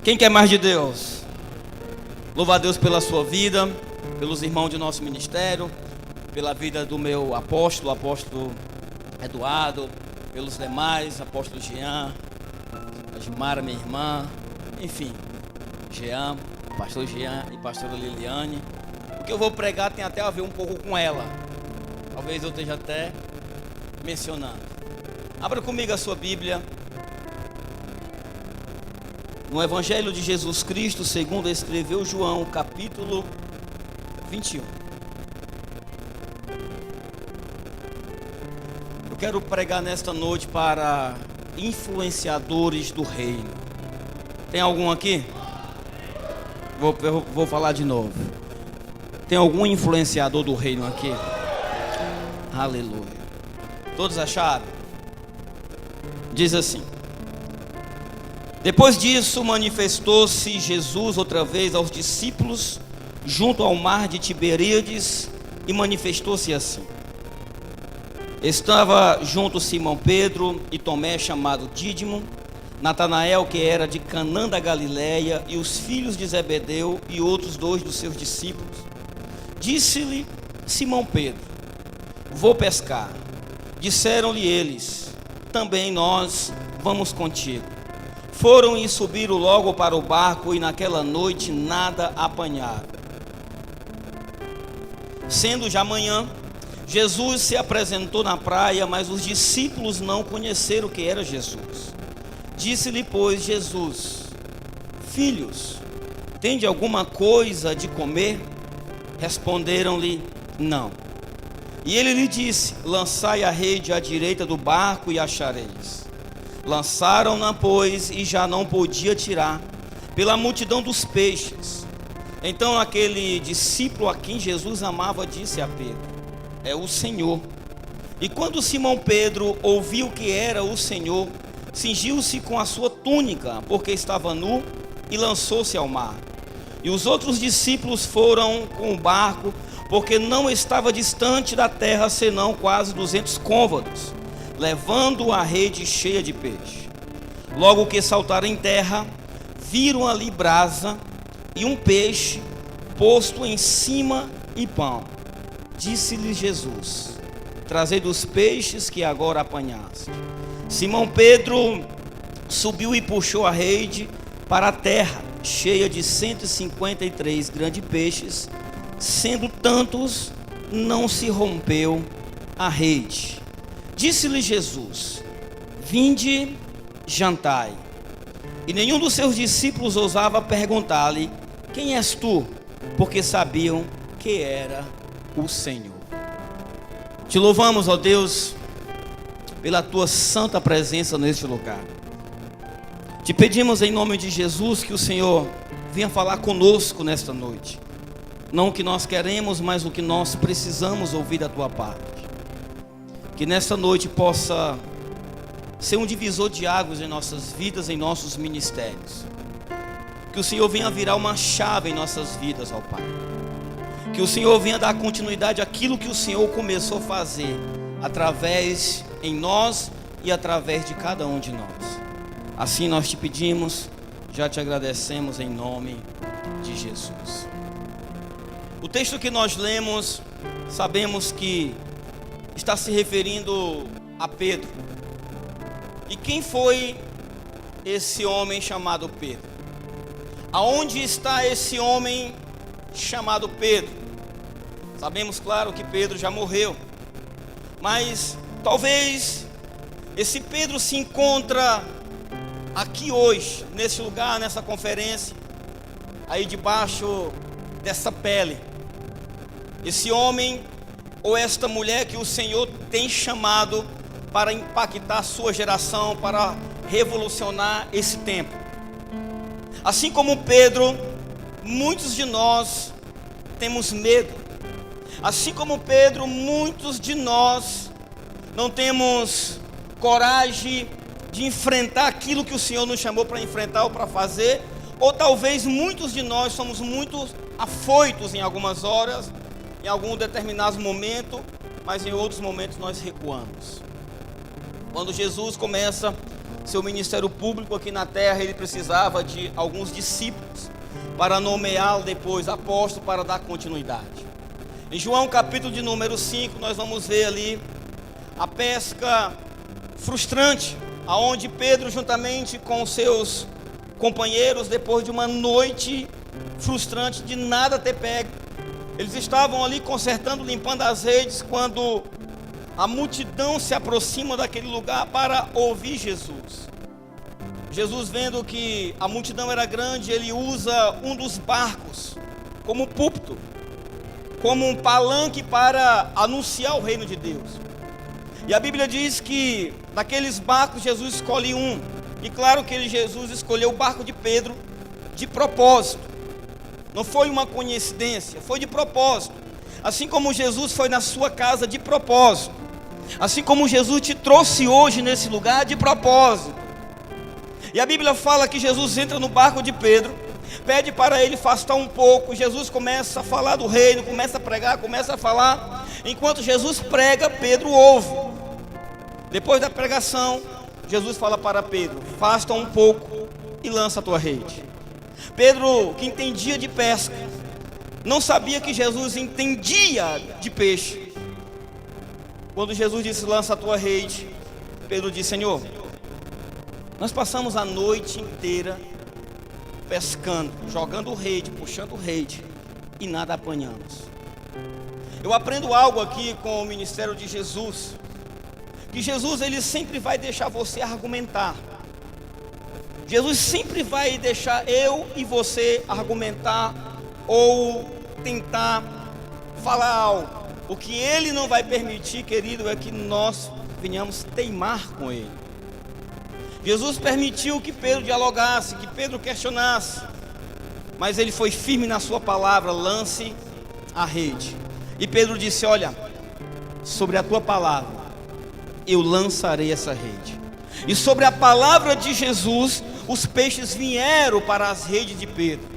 Quem quer mais de Deus? Louva a Deus pela sua vida, pelos irmãos de nosso ministério, pela vida do meu apóstolo Eduardo, pelos demais, apóstolo Jean, a Gilmara, minha irmã, enfim, Jean, pastor Jean e pastora Liliane. O que eu vou pregar tem até a ver um pouco com ela. Talvez eu esteja até mencionando. Abra comigo a sua Bíblia no Evangelho de Jesus Cristo, segundo escreveu João, capítulo 21. Eu quero pregar nesta noite para influenciadores do reino. Tem algum aqui? Vou falar de novo. Tem algum influenciador do reino aqui? Aleluia. Todos acharam? Diz assim: depois disso manifestou-se Jesus outra vez aos discípulos junto ao mar de Tiberíades e manifestou-se assim. Estava junto Simão Pedro e Tomé chamado Dídimo, Natanael que era de Canaã da Galileia e os filhos de Zebedeu e outros dois dos seus discípulos. Disse-lhe Simão Pedro: vou pescar. Disseram-lhe eles: também nós vamos contigo. Foram e subiram logo para o barco e naquela noite nada apanharam. Sendo já manhã, Jesus se apresentou na praia, mas os discípulos não conheceram que era Jesus. Disse-lhe, pois, Jesus: filhos, tende alguma coisa de comer? Responderam-lhe: não. E ele lhe disse: lançai a rede à direita do barco e achareis. Lançaram-na, pois, e já não podia tirar, pela multidão dos peixes. Então aquele discípulo a quem Jesus amava disse a Pedro: é o Senhor. E quando Simão Pedro ouviu que era o Senhor, cingiu-se com a sua túnica, porque estava nu, e lançou-se ao mar. E os outros discípulos foram com o barco, porque não estava distante da terra, senão quase 200 côvados, levando a rede cheia de peixe. Logo que saltaram em terra, viram ali brasa e um peixe posto em cima e pão. Disse-lhe Jesus: trazei dos peixes que agora apanhaste. Simão Pedro subiu e puxou a rede para a terra, cheia de 153 grandes peixes, sendo tantos, não se rompeu a rede. Disse-lhe Jesus: vinde, jantai. E nenhum dos seus discípulos ousava perguntar-lhe: quem és tu? Porque sabiam que era o Senhor. Te louvamos, ó Deus, pela tua santa presença neste lugar. Te pedimos em nome de Jesus que o Senhor venha falar conosco nesta noite. Não o que nós queremos, mas o que nós precisamos ouvir da tua parte. Que nesta noite possa ser um divisor de águas em nossas vidas, em nossos ministérios. Que o Senhor venha virar uma chave em nossas vidas, ó Pai. Que o Senhor venha dar continuidade àquilo que o Senhor começou a fazer, através em nós e através de cada um de nós. Assim nós te pedimos, já te agradecemos em nome de Jesus. O texto que nós lemos, sabemos que está se referindo a Pedro. E quem foi esse homem chamado Pedro? Aonde está esse homem chamado Pedro? Sabemos, claro, que Pedro já morreu, mas talvez esse Pedro se encontra aqui hoje, nesse lugar, nessa conferência, aí debaixo dessa pele. Esse homem ou esta mulher que o Senhor tem chamado para impactar a sua geração, para revolucionar esse tempo. Assim como Pedro, muitos de nós temos medo. Assim como Pedro, muitos de nós não temos coragem de enfrentar aquilo que o Senhor nos chamou para enfrentar ou para fazer. Ou talvez muitos de nós somos muito afoitos em algumas horas, em algum determinado momento, mas em outros momentos nós recuamos. Quando Jesus começa seu ministério público aqui na terra, ele precisava de alguns discípulos para nomeá-lo depois apóstolo, para dar continuidade. Em João capítulo de número 5, nós vamos ver ali a pesca frustrante, aonde Pedro, juntamente com seus companheiros, depois de uma noite frustrante de nada ter pego, eles estavam ali consertando, limpando as redes, quando a multidão se aproxima daquele lugar para ouvir Jesus. Jesus, vendo que a multidão era grande, ele usa um dos barcos como púlpito, como um palanque para anunciar o reino de Deus. E a Bíblia diz que daqueles barcos Jesus escolhe um. E claro que Jesus escolheu o barco de Pedro de propósito. Não foi uma coincidência, foi de propósito. Assim como Jesus foi na sua casa de propósito. Assim como Jesus te trouxe hoje nesse lugar de propósito. E a Bíblia fala que Jesus entra no barco de Pedro, pede para ele afastar um pouco. Jesus começa a falar do reino, começa a pregar, começa a falar. Enquanto Jesus prega, Pedro ouve. Depois da pregação, Jesus fala para Pedro: afasta um pouco e lança a tua rede. Pedro, que entendia de pesca, não sabia que Jesus entendia de peixe. Quando Jesus disse: lança a tua rede, Pedro disse: Senhor, nós passamos a noite inteira pescando, jogando rede, puxando rede, e nada apanhamos. Eu aprendo algo aqui com o ministério de Jesus, que Jesus, ele sempre vai deixar você argumentar. Jesus sempre vai deixar eu e você argumentar ou tentar falar algo. O que ele não vai permitir, querido, é que nós venhamos teimar com ele. Jesus permitiu que Pedro dialogasse, que Pedro questionasse, mas ele foi firme na sua palavra: lance a rede. E Pedro disse: olha, sobre a tua palavra eu lançarei essa rede. E sobre a palavra de Jesus, os peixes vieram para as redes de Pedro.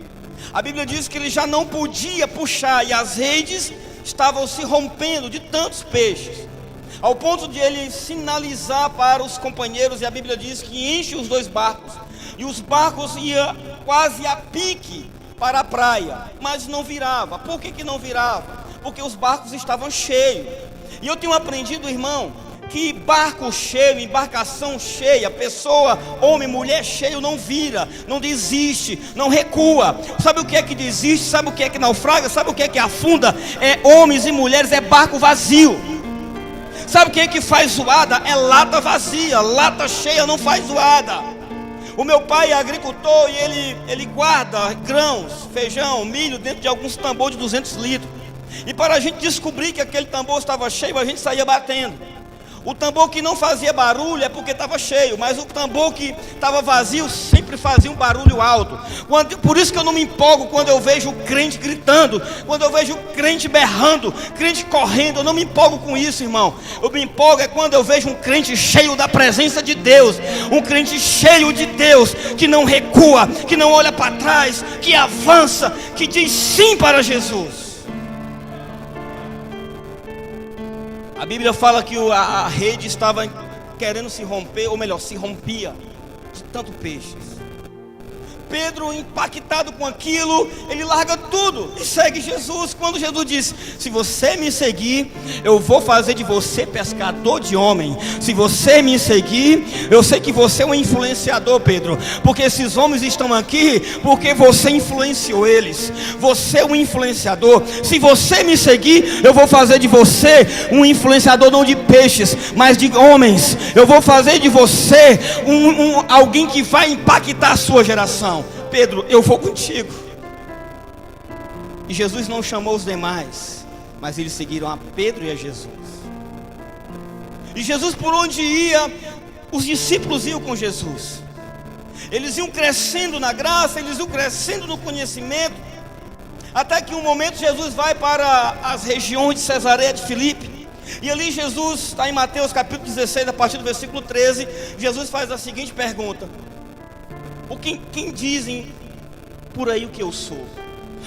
A Bíblia diz que ele já não podia puxar, e as redes estavam se rompendo de tantos peixes, ao ponto de ele sinalizar para os companheiros. E a Bíblia diz que enche os dois barcos, e os barcos iam quase a pique para a praia, mas não virava. Por que não virava? Porque os barcos estavam cheios. E eu tenho aprendido, irmão, que barco cheio, embarcação cheia, pessoa, homem, mulher cheio, não vira, não desiste, não recua. Sabe o que é que desiste? Sabe o que é que naufraga? Sabe o que é que afunda? É homens e mulheres, é barco vazio. Sabe o que é que faz zoada? É lata vazia. Lata cheia não faz zoada. O meu pai é agricultor e ele guarda grãos, feijão, milho dentro de alguns tambores de 200 litros. E para a gente descobrir que aquele tambor estava cheio, a gente saía batendo. O tambor que não fazia barulho é porque estava cheio, mas o tambor que estava vazio sempre fazia um barulho alto. Por isso que eu não me empolgo quando eu vejo o crente gritando, quando eu vejo o crente berrando, crente correndo. Eu não me empolgo com isso, irmão. Eu me empolgo é quando eu vejo um crente cheio da presença de Deus, um crente cheio de Deus, que não recua, que não olha para trás, que avança, que diz sim para Jesus. A Bíblia fala que a rede estava querendo se romper, ou melhor, se rompia de tanto peixes. Pedro, impactado com aquilo, ele larga tudo e segue Jesus. Quando Jesus disse: se você me seguir, eu vou fazer de você pescador de homem. Se você me seguir, eu sei que você é um influenciador, Pedro, porque esses homens estão aqui porque você influenciou eles. Você é um influenciador. Se você me seguir, eu vou fazer de você um influenciador, não de peixes, mas de homens. Eu vou fazer de você alguém que vai impactar a sua geração. Pedro, eu vou contigo. E Jesus não chamou os demais, mas eles seguiram a Pedro e a Jesus. E Jesus, por onde ia, os discípulos iam com Jesus. Eles iam crescendo na graça, eles iam crescendo no conhecimento, até que um momento Jesus vai para as regiões de Cesareia de Filipe. E ali Jesus, está em Mateus capítulo 16, a partir do versículo 13, Jesus faz a seguinte pergunta: quem dizem por aí o que eu sou?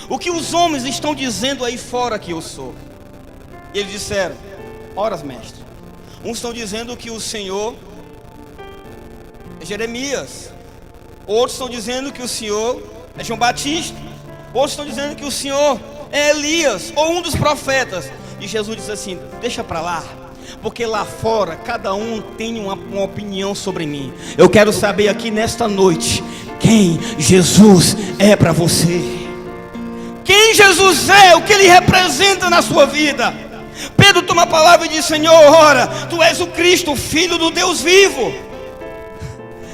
O que os homens estão dizendo aí fora que eu sou? E eles disseram: Ora, mestre, uns estão dizendo que o Senhor é Jeremias. Outros estão dizendo que o Senhor é João Batista. Outros estão dizendo que o Senhor é Elias, ou um dos profetas. E Jesus diz assim: deixa para lá, porque lá fora cada um tem uma opinião sobre mim. Eu quero saber aqui nesta noite quem Jesus é para você. Quem Jesus é, o que Ele representa na sua vida. Pedro toma a palavra e diz: Senhor, ora, Tu és o Cristo, o Filho do Deus vivo.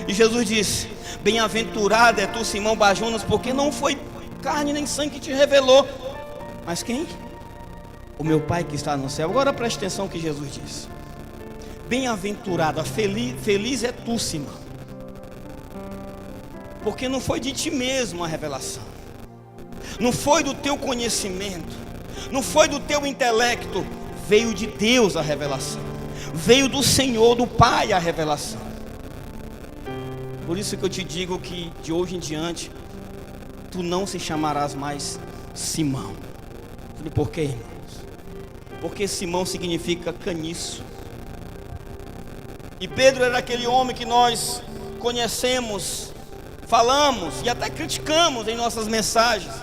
E Jesus disse: bem-aventurado é tu, Simão Bar-Jonas, porque não foi carne nem sangue que te revelou, mas quem? O meu Pai que está no céu. Agora preste atenção no que Jesus disse. Bem-aventurado, feliz é tu, Simão, porque não foi de ti mesmo a revelação, não foi do teu conhecimento, não foi do teu intelecto, veio de Deus a revelação, veio do Senhor, do Pai a revelação. Por isso que eu te digo que de hoje em diante tu não se chamarás mais Simão. Falei, por quê, irmãos? Porque Simão significa caniço. E Pedro era aquele homem que nós conhecemos, falamos e até criticamos em nossas mensagens.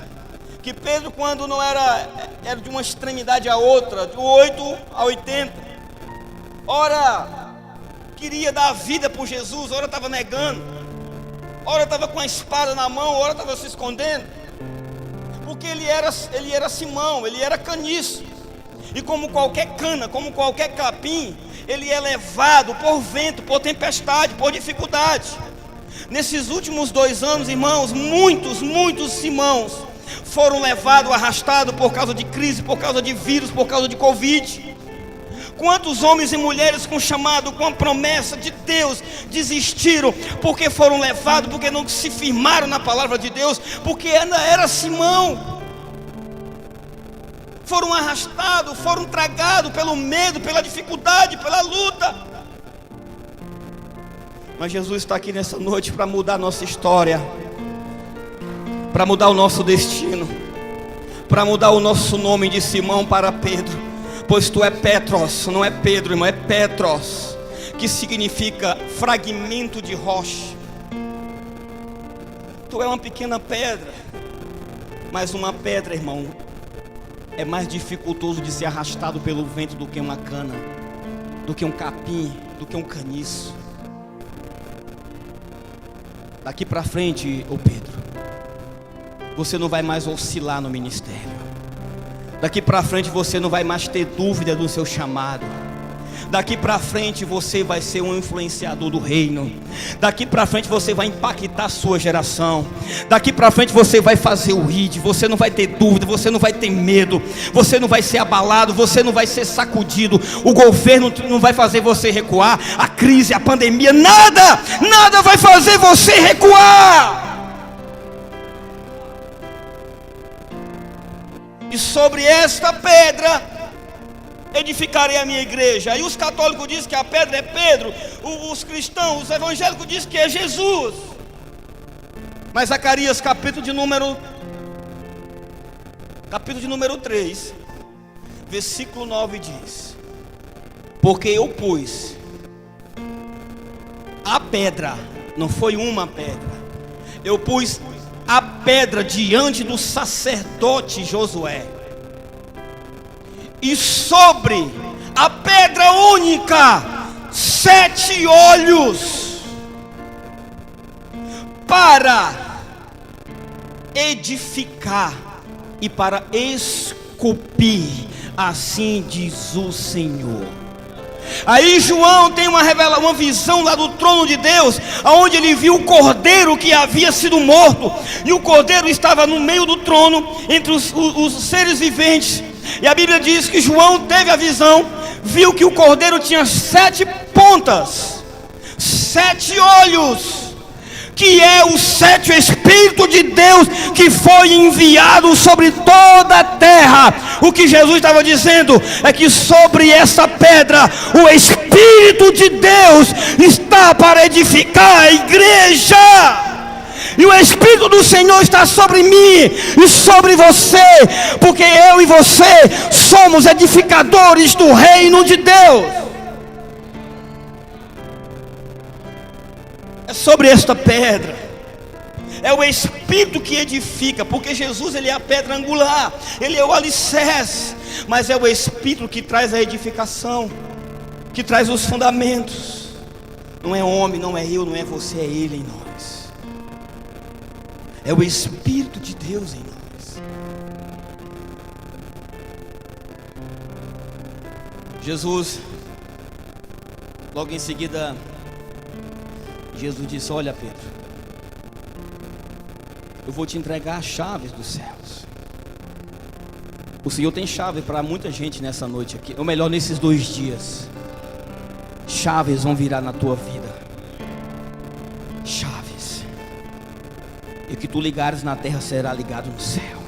Que Pedro, quando não era de uma extremidade a outra, de 8 a 80, ora queria dar a vida por Jesus, ora estava negando, ora estava com a espada na mão, ora estava se escondendo, porque ele era Simão, ele era caniço. E como qualquer cana, como qualquer capim, ele é levado por vento, por tempestade, por dificuldade. Nesses últimos 2 anos, irmãos, muitos Simãos foram levados, arrastados por causa de crise, por causa de vírus, por causa de Covid. Quantos homens e mulheres com chamado, com a promessa de Deus, desistiram porque foram levados, porque não se firmaram na palavra de Deus, porque ainda era Simão. Foram arrastados, foram tragados pelo medo, pela dificuldade, pela luta. Mas Jesus está aqui nessa noite para mudar a nossa história, para mudar o nosso destino, para mudar o nosso nome de Simão para Pedro. Pois tu é Petros, não é Pedro, irmão, é Petros, que significa fragmento de rocha. Tu é uma pequena pedra, mas uma pedra, irmão, é mais dificultoso de ser arrastado pelo vento do que uma cana, do que um capim, do que um caniço. Daqui para frente, ô Pedro, você não vai mais oscilar no ministério. Daqui para frente você não vai mais ter dúvida do seu chamado. Daqui para frente você vai ser um influenciador do reino. Daqui para frente você vai impactar a sua geração. Daqui para frente você vai fazer o ID. Você não vai ter dúvida, você não vai ter medo, você não vai ser abalado, você não vai ser sacudido. O governo não vai fazer você recuar. A crise, a pandemia, nada vai fazer você recuar. E sobre esta pedra edificarei a minha igreja. Aí os católicos dizem que a pedra é Pedro, os cristãos, os evangélicos dizem que é Jesus. Mas Zacarias capítulo de número 3, versículo 9 diz: porque eu pus a pedra, não foi uma pedra, eu pus a pedra diante do sacerdote Josué, e sobre a pedra única 7 olhos, para edificar e para esculpir, assim diz o Senhor. Aí João tem uma visão lá do trono de Deus, onde ele viu o cordeiro que havia sido morto, e o cordeiro estava no meio do trono, entre os seres viventes. E a Bíblia diz que João teve a visão, viu que o cordeiro tinha 7 pontas, 7 olhos, que é o 7º Espírito de Deus que foi enviado sobre toda a terra. O que Jesus estava dizendo é que sobre essa pedra o Espírito de Deus está para edificar a igreja. E o Espírito do Senhor está sobre mim e sobre você, porque eu e você somos edificadores do reino de Deus. É sobre esta pedra. É o Espírito que edifica, porque Jesus, ele é a pedra angular, ele é o alicerce, mas é o Espírito que traz a edificação, que traz os fundamentos. Não é homem, não é eu, não é você, é Ele em nós. É o Espírito de Deus em nós. Jesus, logo em seguida, Jesus disse: olha, Pedro, eu vou te entregar as chaves dos céus. O Senhor tem chave para muita gente nessa noite aqui, ou melhor, nesses 2 dias. Chaves vão virar na tua vida. Chaves. E o que tu ligares na terra será ligado no céu.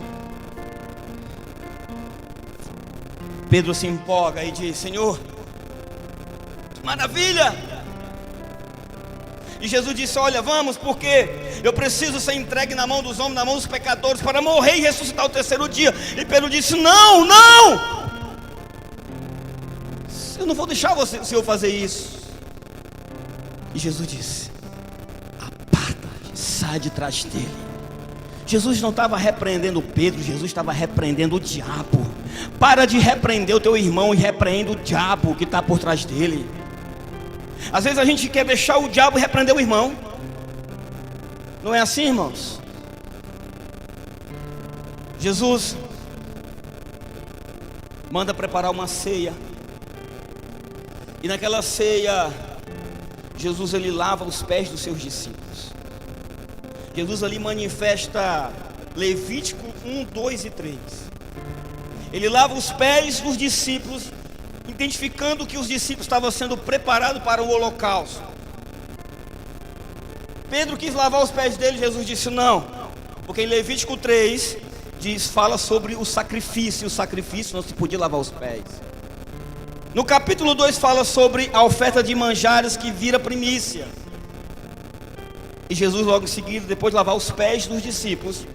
Pedro se empolga e diz: Senhor, maravilha! E Jesus disse: olha, vamos, porque eu preciso ser entregue na mão dos homens, na mão dos pecadores, para morrer e ressuscitar o 3º dia. E Pedro disse: não, não! Eu não vou deixar o Senhor fazer isso. E Jesus disse: aparta, sai de trás dele. Jesus não estava repreendendo Pedro, Jesus estava repreendendo o diabo. Para de repreender o teu irmão e repreenda o diabo que está por trás dele. Às vezes a gente quer deixar o diabo repreender o irmão. Não é assim, irmãos? Jesus manda preparar uma ceia. E naquela ceia, Jesus, ele lava os pés dos seus discípulos. Jesus ali manifesta Levítico 1, 2 e 3. Ele lava os pés dos discípulos, identificando que os discípulos estavam sendo preparados para o holocausto. Pedro quis lavar os pés dele, Jesus disse não, porque em Levítico 3 fala sobre o sacrifício, e o sacrifício não se podia lavar os pés. No capítulo 2 fala sobre a oferta de manjares que vira primícia. E Jesus logo em seguida, depois de lavar os pés dos discípulos,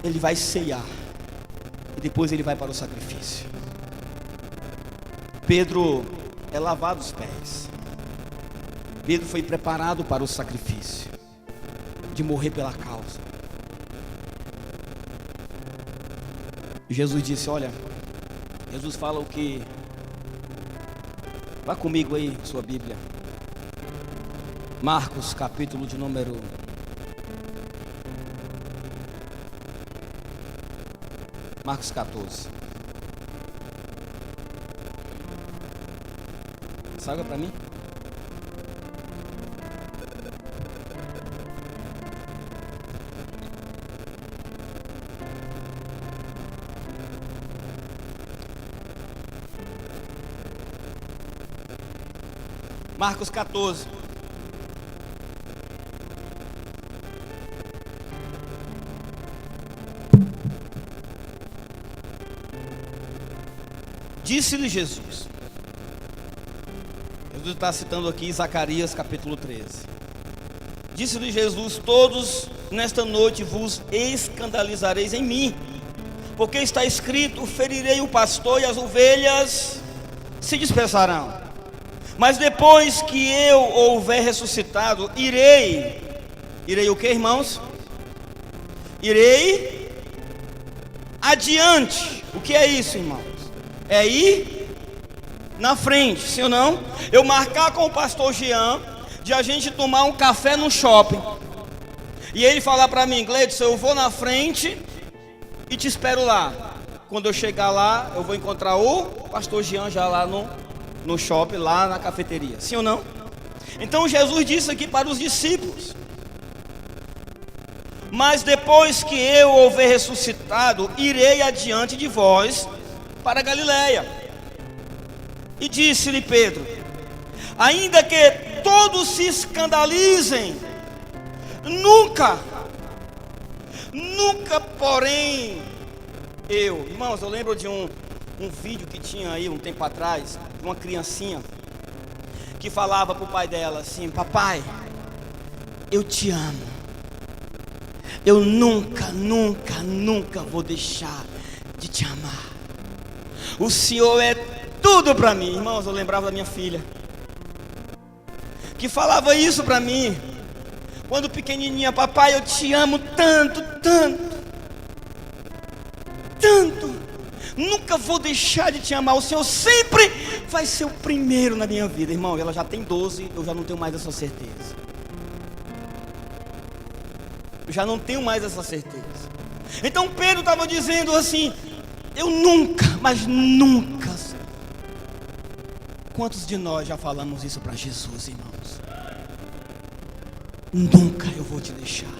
ele vai ceiar, e depois ele vai para o sacrifício. Pedro é lavado os pés. Pedro foi preparado para o sacrifício de morrer pela causa. E Jesus disse: olha, Jesus fala o que? Vá comigo aí, sua Bíblia. Marcos, capítulo de número 14. Salga para mim. Marcos 14. Disse-lhe Jesus. Jesus está citando aqui Zacarias capítulo 13. Disse-lhe Jesus: todos nesta noite vos escandalizareis em mim, porque está escrito: ferirei o pastor e as ovelhas se dispersarão. Mas depois que eu houver ressuscitado, irei o que, irmãos? Irei adiante. O que é isso, irmãos? É ir na frente, sim ou não? Eu marcar com o pastor Jean de a gente tomar um café no shopping, e ele falar para mim: Gleidson, eu vou na frente e te espero lá. Quando eu chegar lá, eu vou encontrar o pastor Jean já lá no shopping, lá na cafeteria, sim ou não? Então Jesus disse aqui para os discípulos: mas depois que eu houver ressuscitado, irei adiante de vós para Galiléia. E disse-lhe Pedro: ainda que todos se escandalizem, nunca, porém, eu. Irmãos, eu lembro de um vídeo que tinha aí um tempo atrás, de uma criancinha que falava para o pai dela assim: papai, eu te amo, eu nunca vou deixar de te amar, o Senhor é tudo para mim. Irmãos, eu lembrava da minha filha que falava isso para mim. Quando pequenininha, papai, eu te amo tanto, tanto, tanto. Nunca vou deixar de te amar. O Senhor sempre vai ser o primeiro na minha vida. Irmão, ela já tem 12, eu já não tenho mais essa certeza. Eu já não tenho mais essa certeza. Então Pedro estava dizendo assim: eu nunca, mas nunca. Quantos de nós já falamos isso para Jesus, irmãos? Nunca eu vou te deixar.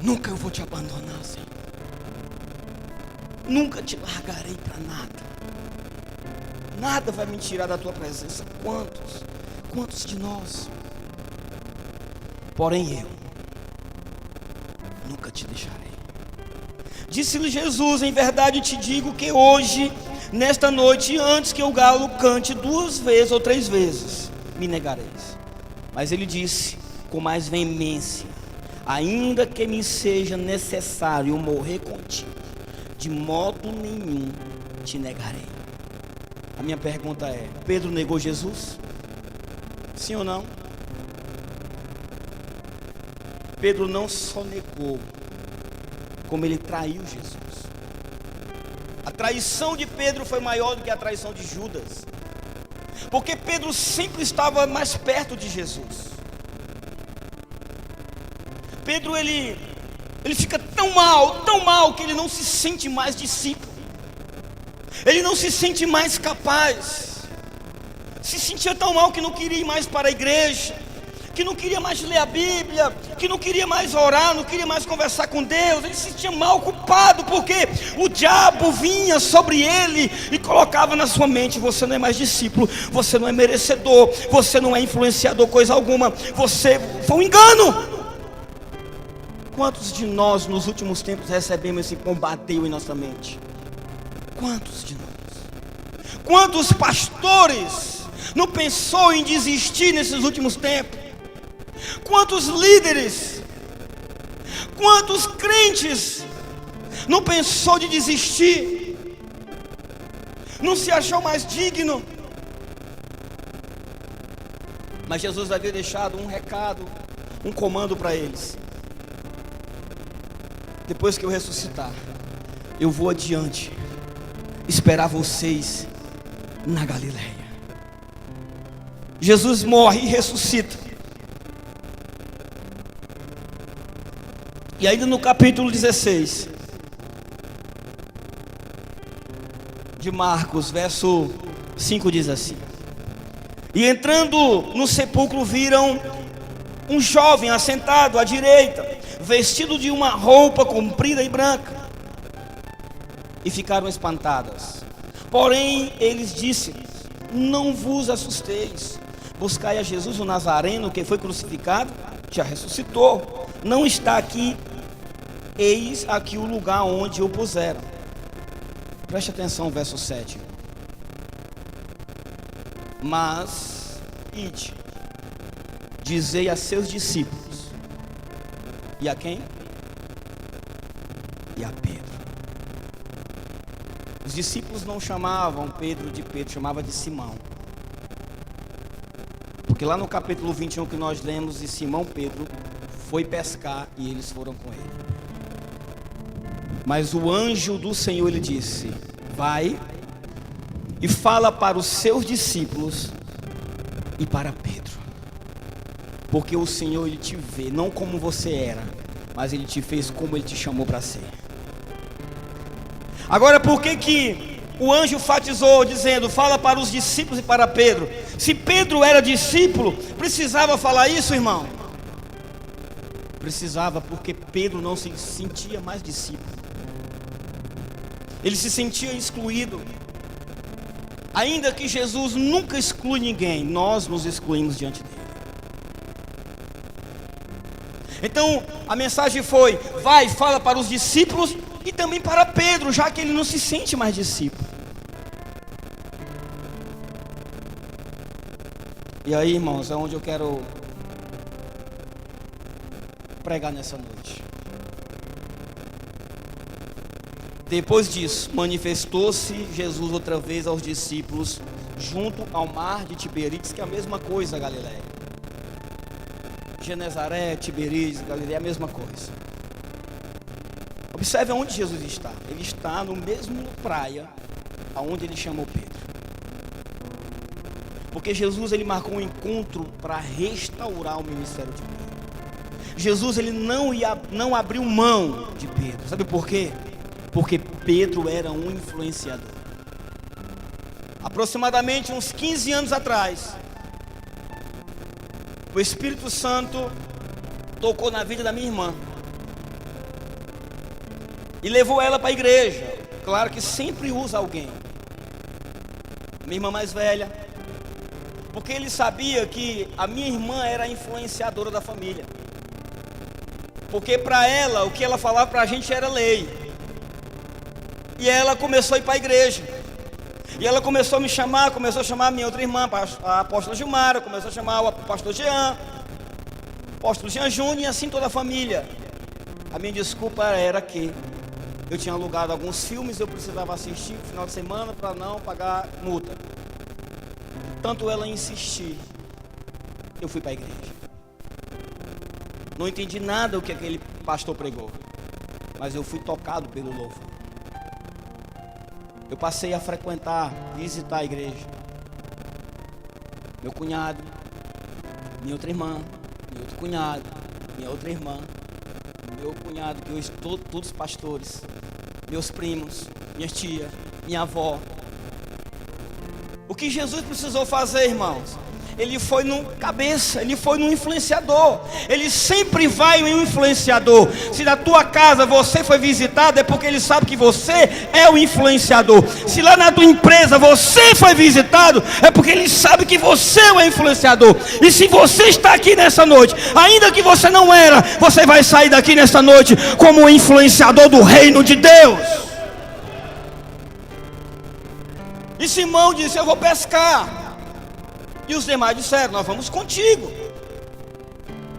Nunca eu vou te abandonar, Senhor. Nunca te largarei para nada. Nada vai me tirar da tua presença. Quantos de nós? Porém eu nunca te deixarei. Disse-lhe Jesus: em verdade te digo que hoje, nesta noite, antes que o galo cante 2 vezes ou 3 vezes, me negareis. Mas ele disse com mais veemência: ainda que me seja necessário morrer contigo, de modo nenhum te negarei. A minha pergunta é: Pedro negou Jesus? Sim ou não? Pedro não só negou, como ele traiu Jesus. A traição de Pedro foi maior do que a traição de Judas, porque Pedro sempre estava mais perto de Jesus. Pedro ele fica tão mal, que ele não se sente mais discípulo. Ele não se sente mais capaz. Se sentia tão mal que não queria ir mais para a igreja, que não queria mais ler a Bíblia, que não queria mais orar, não queria mais conversar com Deus. Ele se sentia mal, culpado, porque o diabo vinha sobre ele e colocava na sua mente: você não é mais discípulo, você não é merecedor, você não é influenciador coisa alguma, você foi um engano. Quantos de nós nos últimos tempos recebemos esse bombardeio em nossa mente? Quantos de nós? Quantos pastores não pensou em desistir nesses últimos tempos? Quantos líderes, quantos crentes não pensou de desistir? Não se achou mais digno? Mas Jesus havia deixado um recado, um comando para eles: depois que eu ressuscitar, eu vou adiante esperar vocês na Galileia. Jesus morre e ressuscita. E ainda no capítulo 16 de Marcos, verso 5 diz assim: e entrando no sepulcro viram um jovem assentado à direita, vestido de uma roupa comprida e branca, e ficaram espantadas. Porém eles disseram: não vos assusteis, buscai a Jesus o Nazareno, que foi crucificado, já ressuscitou, não está aqui, eis aqui o lugar onde o puseram. Preste atenção, verso 7. Mas ide, dizei a seus discípulos. E a quem? E a Pedro. Os discípulos não chamavam Pedro de Pedro, chamavam de Simão. Porque lá no capítulo 21 que nós lemos, e Simão Pedro foi pescar e eles foram com ele. Mas o anjo do Senhor lhe disse: vai e fala para os seus discípulos e para Pedro, porque o Senhor ele te vê não como você era, mas ele te fez como ele te chamou para ser. Agora, por que o anjo enfatizou dizendo: fala para os discípulos e para Pedro? Se Pedro era discípulo, precisava falar isso, irmão? Precisava, porque Pedro não se sentia mais discípulo. Ele se sentia excluído. Ainda que Jesus nunca exclui ninguém, nós nos excluímos diante dele. Então a mensagem foi: vai, fala para os discípulos e também para Pedro, já que ele não se sente mais discípulo. E aí, irmãos, é onde eu quero pregar nessa noite. Depois disso, manifestou-se Jesus outra vez aos discípulos junto ao mar de Tiberíades, que é a mesma coisa, Galileia. Genezaré, Tiberíades, Galileia, é a mesma coisa. Observe onde Jesus está. Ele está no mesmo praia aonde ele chamou Pedro. Porque Jesus, ele marcou um encontro para restaurar o ministério de Pedro. Jesus, ele não abriu mão de Pedro. Sabe por quê? Porque Pedro era um influenciador. Aproximadamente uns 15 anos atrás, o Espírito Santo tocou na vida da minha irmã e levou ela para a igreja. Claro que sempre usa alguém. Minha irmã mais velha, porque ele sabia que a minha irmã era a influenciadora da família. Porque para ela, o que ela falava para a gente era lei. E ela começou a ir para a igreja. E ela começou a me chamar, começou a chamar a minha outra irmã, a apóstola Gilmara, começou a chamar o pastor Jean, o apóstolo Jean Júnior, e assim toda a família. A minha desculpa era que eu tinha alugado alguns filmes, eu precisava assistir no final de semana para não pagar multa. Tanto ela insistir, eu fui para a igreja. Não entendi nada do que aquele pastor pregou, mas eu fui tocado pelo louvor. Eu passei a frequentar, visitar a igreja. Meu cunhado, minha outra irmã, meu outro cunhado, minha outra irmã, meu cunhado, que hoje todos pastores, meus primos, minha tia, minha avó. O que Jesus precisou fazer, irmãos? Ele foi no cabeça, ele foi no influenciador. Ele sempre vai em um influenciador. Se na tua casa você foi visitado, é porque ele sabe que você é o influenciador. Se lá na tua empresa você foi visitado, é porque ele sabe que você é o influenciador. E se você está aqui nessa noite, ainda que você não era, você vai sair daqui nessa noite como um influenciador do reino de Deus. E Simão disse: eu vou pescar. E os demais disseram: nós vamos contigo.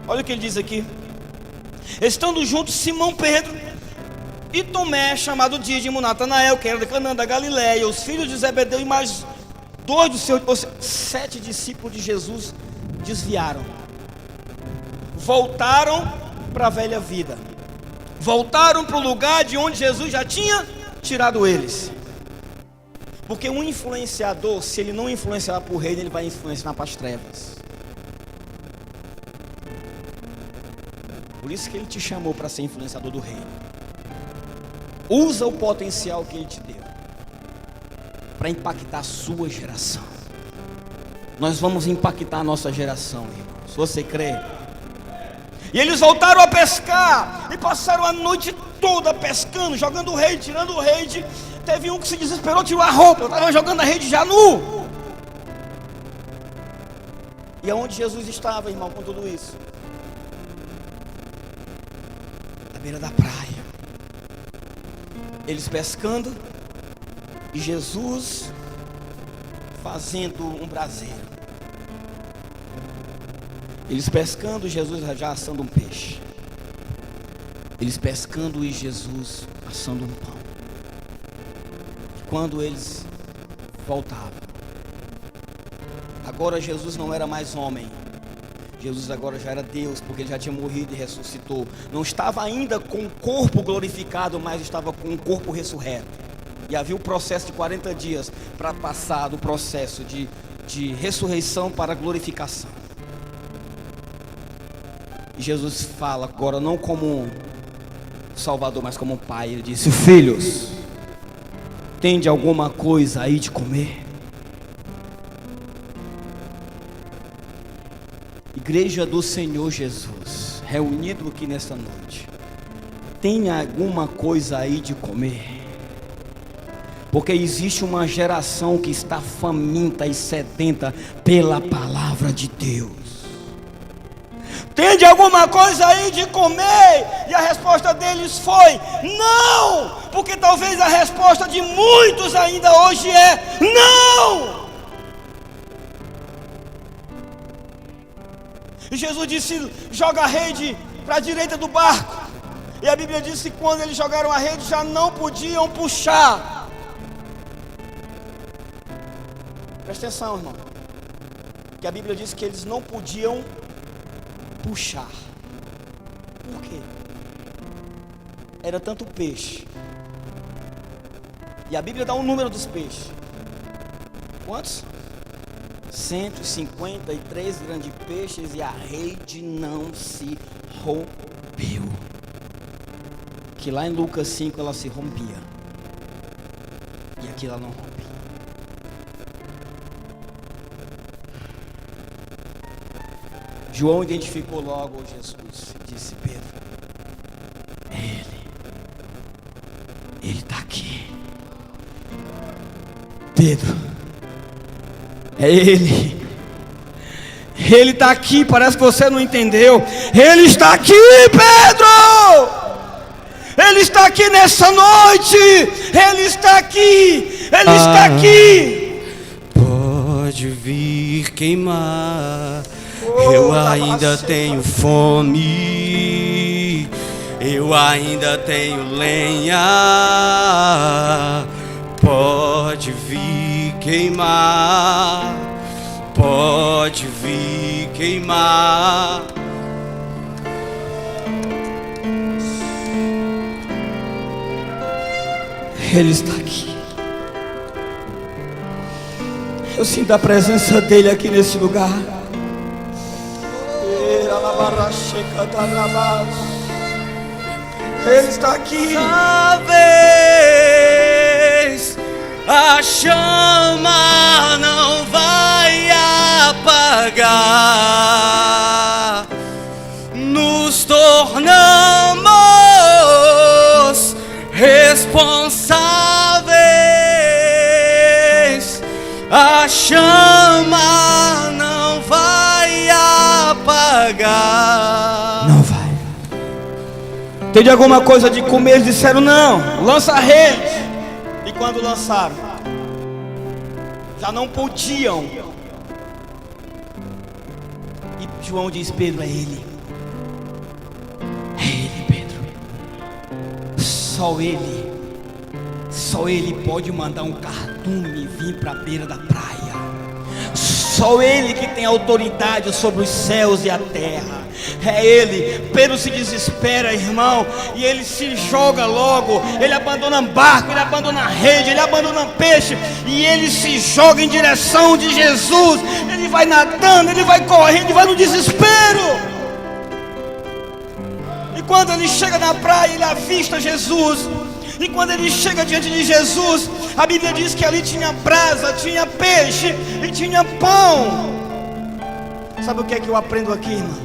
Olha o que ele diz aqui: estando juntos Simão Pedro e Tomé, chamado Dídimo, Natanael, que era de Canaã da Galileia, os filhos de Zebedeu e mais 2 dos seus, 7 discípulos de Jesus desviaram, voltaram para a velha vida, voltaram para o lugar de onde Jesus já tinha tirado eles. Porque um influenciador, se ele não influenciar para o reino, ele vai influenciar para as trevas. Por isso que ele te chamou para ser influenciador do reino. Usa o potencial que ele te deu para impactar a sua geração. Nós vamos impactar a nossa geração, irmãos. Você crê? E eles voltaram a pescar e passaram a noite toda pescando, jogando rede, tirando rede. Teve um que se desesperou, tirou a roupa. Eu estava jogando a rede já nu. E aonde Jesus estava, irmão, com tudo isso? Na beira da praia. Eles pescando e Jesus fazendo um braseiro. Eles pescando e Jesus já assando um peixe. Eles pescando e Jesus assando um pão. Quando eles voltavam, agora Jesus não era mais homem. Jesus agora já era Deus, porque ele já tinha morrido e ressuscitou. Não estava ainda com o corpo glorificado, mas estava com o corpo ressurreto. E havia o processo de 40 dias para passar do processo de ressurreição para a glorificação. E Jesus fala agora não como um Salvador, mas como um Pai. Ele disse: filhos, tende alguma coisa aí de comer? Igreja do Senhor Jesus, reunido aqui nesta noite, tem alguma coisa aí de comer? Porque existe uma geração que está faminta e sedenta pela palavra de Deus. Tem alguma coisa aí de comer? E a resposta deles foi: não! Porque talvez a resposta de muitos ainda hoje é: não! E Jesus disse: joga a rede para a direita do barco. E a Bíblia diz que quando eles jogaram a rede já não podiam puxar. Presta atenção, irmão, que a Bíblia diz que eles não podiam puxar. Por quê? Era tanto peixe. E a Bíblia dá um número dos peixes. Quantos? 153 grandes peixes, e a rede não se rompeu. Que lá em Lucas 5 ela se rompia, e aqui ela não rompia. João identificou logo Jesus e disse: Pedro, ele está aqui. Pedro, é ele está aqui. Parece que você não entendeu. Ele está aqui, Pedro. Ele está aqui nessa noite. Ele está aqui. Ele está aqui. Pode vir queimar. Eu ainda tenho fome. Eu ainda tenho lenha. Pode vir queimar. Pode vir queimar. Ele está aqui. Eu sinto a presença dele aqui nesse lugar. Ele está aqui. Talvez a chama não vai apagar. Nos tornamos responsáveis. A chama não vai apagar. Não vai. Teve alguma coisa de comer? Eles disseram: não, lança a rede. E quando lançaram, já não podiam. E João diz: Pedro, é ele. É ele, Pedro. Só ele pode mandar um cardume vir para a beira da praia. Só ele que tem autoridade sobre os céus e a terra. É ele. Pedro se desespera, irmão, e ele se joga logo. Ele abandona barco, ele abandona rede, ele abandona peixe, e ele se joga em direção de Jesus. Ele vai nadando, ele vai correndo, ele vai no desespero. E quando ele chega na praia, ele avista Jesus. E quando ele chega diante de Jesus, a Bíblia diz que ali tinha brasa, tinha peixe e tinha pão. Sabe o que é que eu aprendo aqui, irmãos?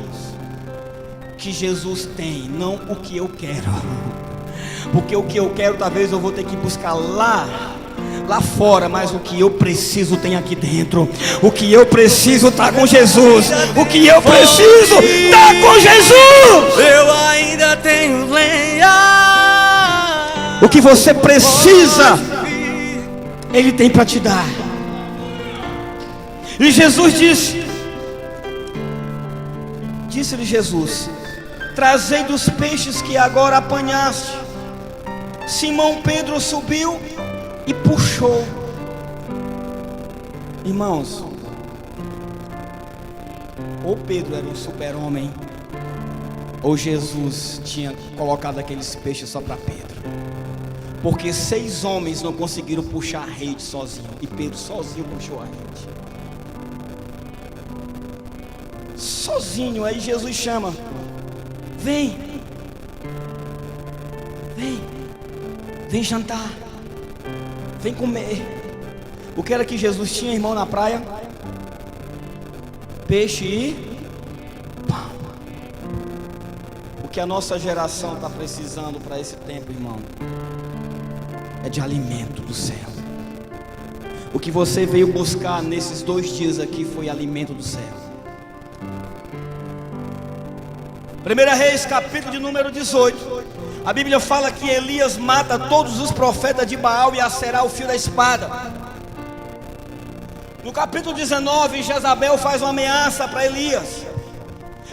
Que Jesus tem, não o que eu quero. Porque o que eu quero talvez eu vou ter que buscar lá fora, mas o que eu preciso tem aqui dentro. O que eu preciso está com Jesus. O que eu preciso está com Jesus. Eu ainda tenho lenha. O que você precisa, Ele tem para te dar. E Jesus disse-lhe Jesus: trazei dos peixes que agora apanhaste. Simão Pedro subiu e puxou. Irmãos, ou Pedro era um super-homem, ou Jesus tinha colocado aqueles peixes só para Pedro. Porque 6 homens não conseguiram puxar a rede sozinho, e Pedro sozinho puxou a rede. Sozinho. Aí Jesus chama: vem jantar, vem comer. O que era que Jesus tinha, irmão, na praia? Peixe e pão. O que a nossa geração está precisando para esse tempo, irmão, é de alimento do céu. O que você veio buscar nesses 2 dias aqui foi alimento do céu. 1 Reis, capítulo de número 18. A Bíblia fala que Elias mata todos os profetas de Baal e acerá o fio da espada. No capítulo 19, Jezabel faz uma ameaça para Elias.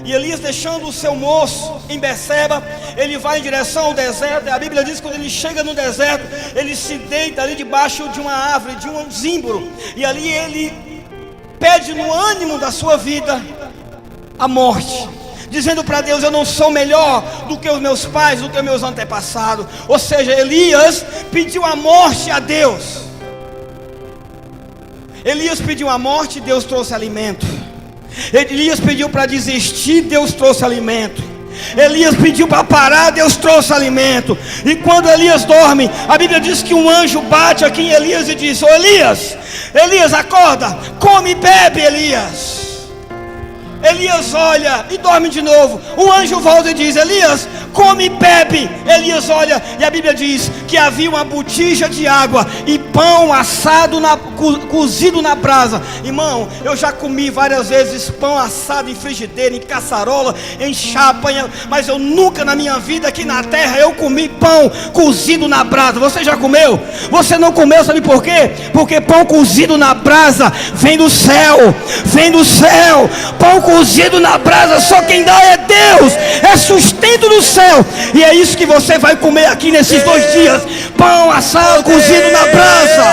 E Elias, deixando o seu moço em Berseba, ele vai em direção ao deserto. E a Bíblia diz que quando ele chega no deserto, ele se deita ali debaixo de uma árvore, de um zimbro. E ali ele pede no ânimo da sua vida a morte. dizendo para Deus: eu não sou melhor do que os meus pais, do que os meus antepassados. Ou seja, Elias pediu a morte a Deus. Elias pediu a morte, Deus trouxe alimento. Elias pediu para desistir, Deus trouxe alimento. Elias pediu para parar, Deus trouxe alimento. E quando Elias dorme, a Bíblia diz que um anjo bate aqui em Elias e diz: ô Elias, Elias, acorda, come e bebe. Elias olha e dorme de novo. O anjo volta e diz: Elias, come e bebe. Elias olha e a Bíblia diz que havia uma botija de água e pão assado, cozido na brasa. Irmão, eu já comi várias vezes pão assado em frigideira, em caçarola, em chapa, mas eu nunca na minha vida aqui na terra eu comi pão cozido na brasa. Você já comeu? Você não comeu, sabe por quê? Porque pão cozido na brasa vem do céu. Vem do céu. Pão cozido na brasa, só quem dá é Deus. É sustento do céu. E é isso que você vai comer aqui nesses 2 dias: pão assado cozido na brasa.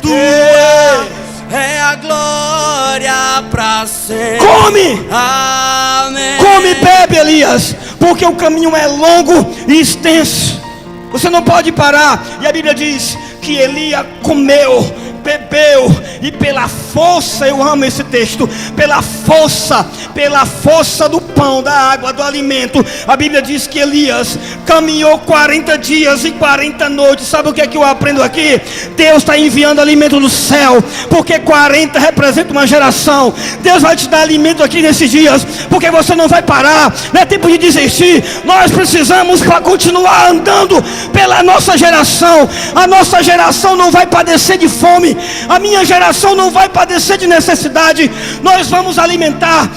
Tua é a glória pra sempre. Come! Amém. Come e bebe, Elias, porque o caminho é longo e extenso. Você não pode parar. E a Bíblia diz que Elias comeu, bebeu, e pela força, eu amo esse texto, pela força do pão, da água, do alimento, a Bíblia diz que Elias caminhou 40 dias e 40 noites. Sabe o que é que eu aprendo aqui? Deus está enviando alimento do céu, porque 40 representa uma geração. Deus vai te dar alimento aqui nesses dias, porque você não vai parar, não é tempo de desistir. Nós precisamos para continuar andando pela nossa geração. A nossa geração não vai padecer de fome, a minha geração não vai padecer de necessidade. Nós vamos alimentar,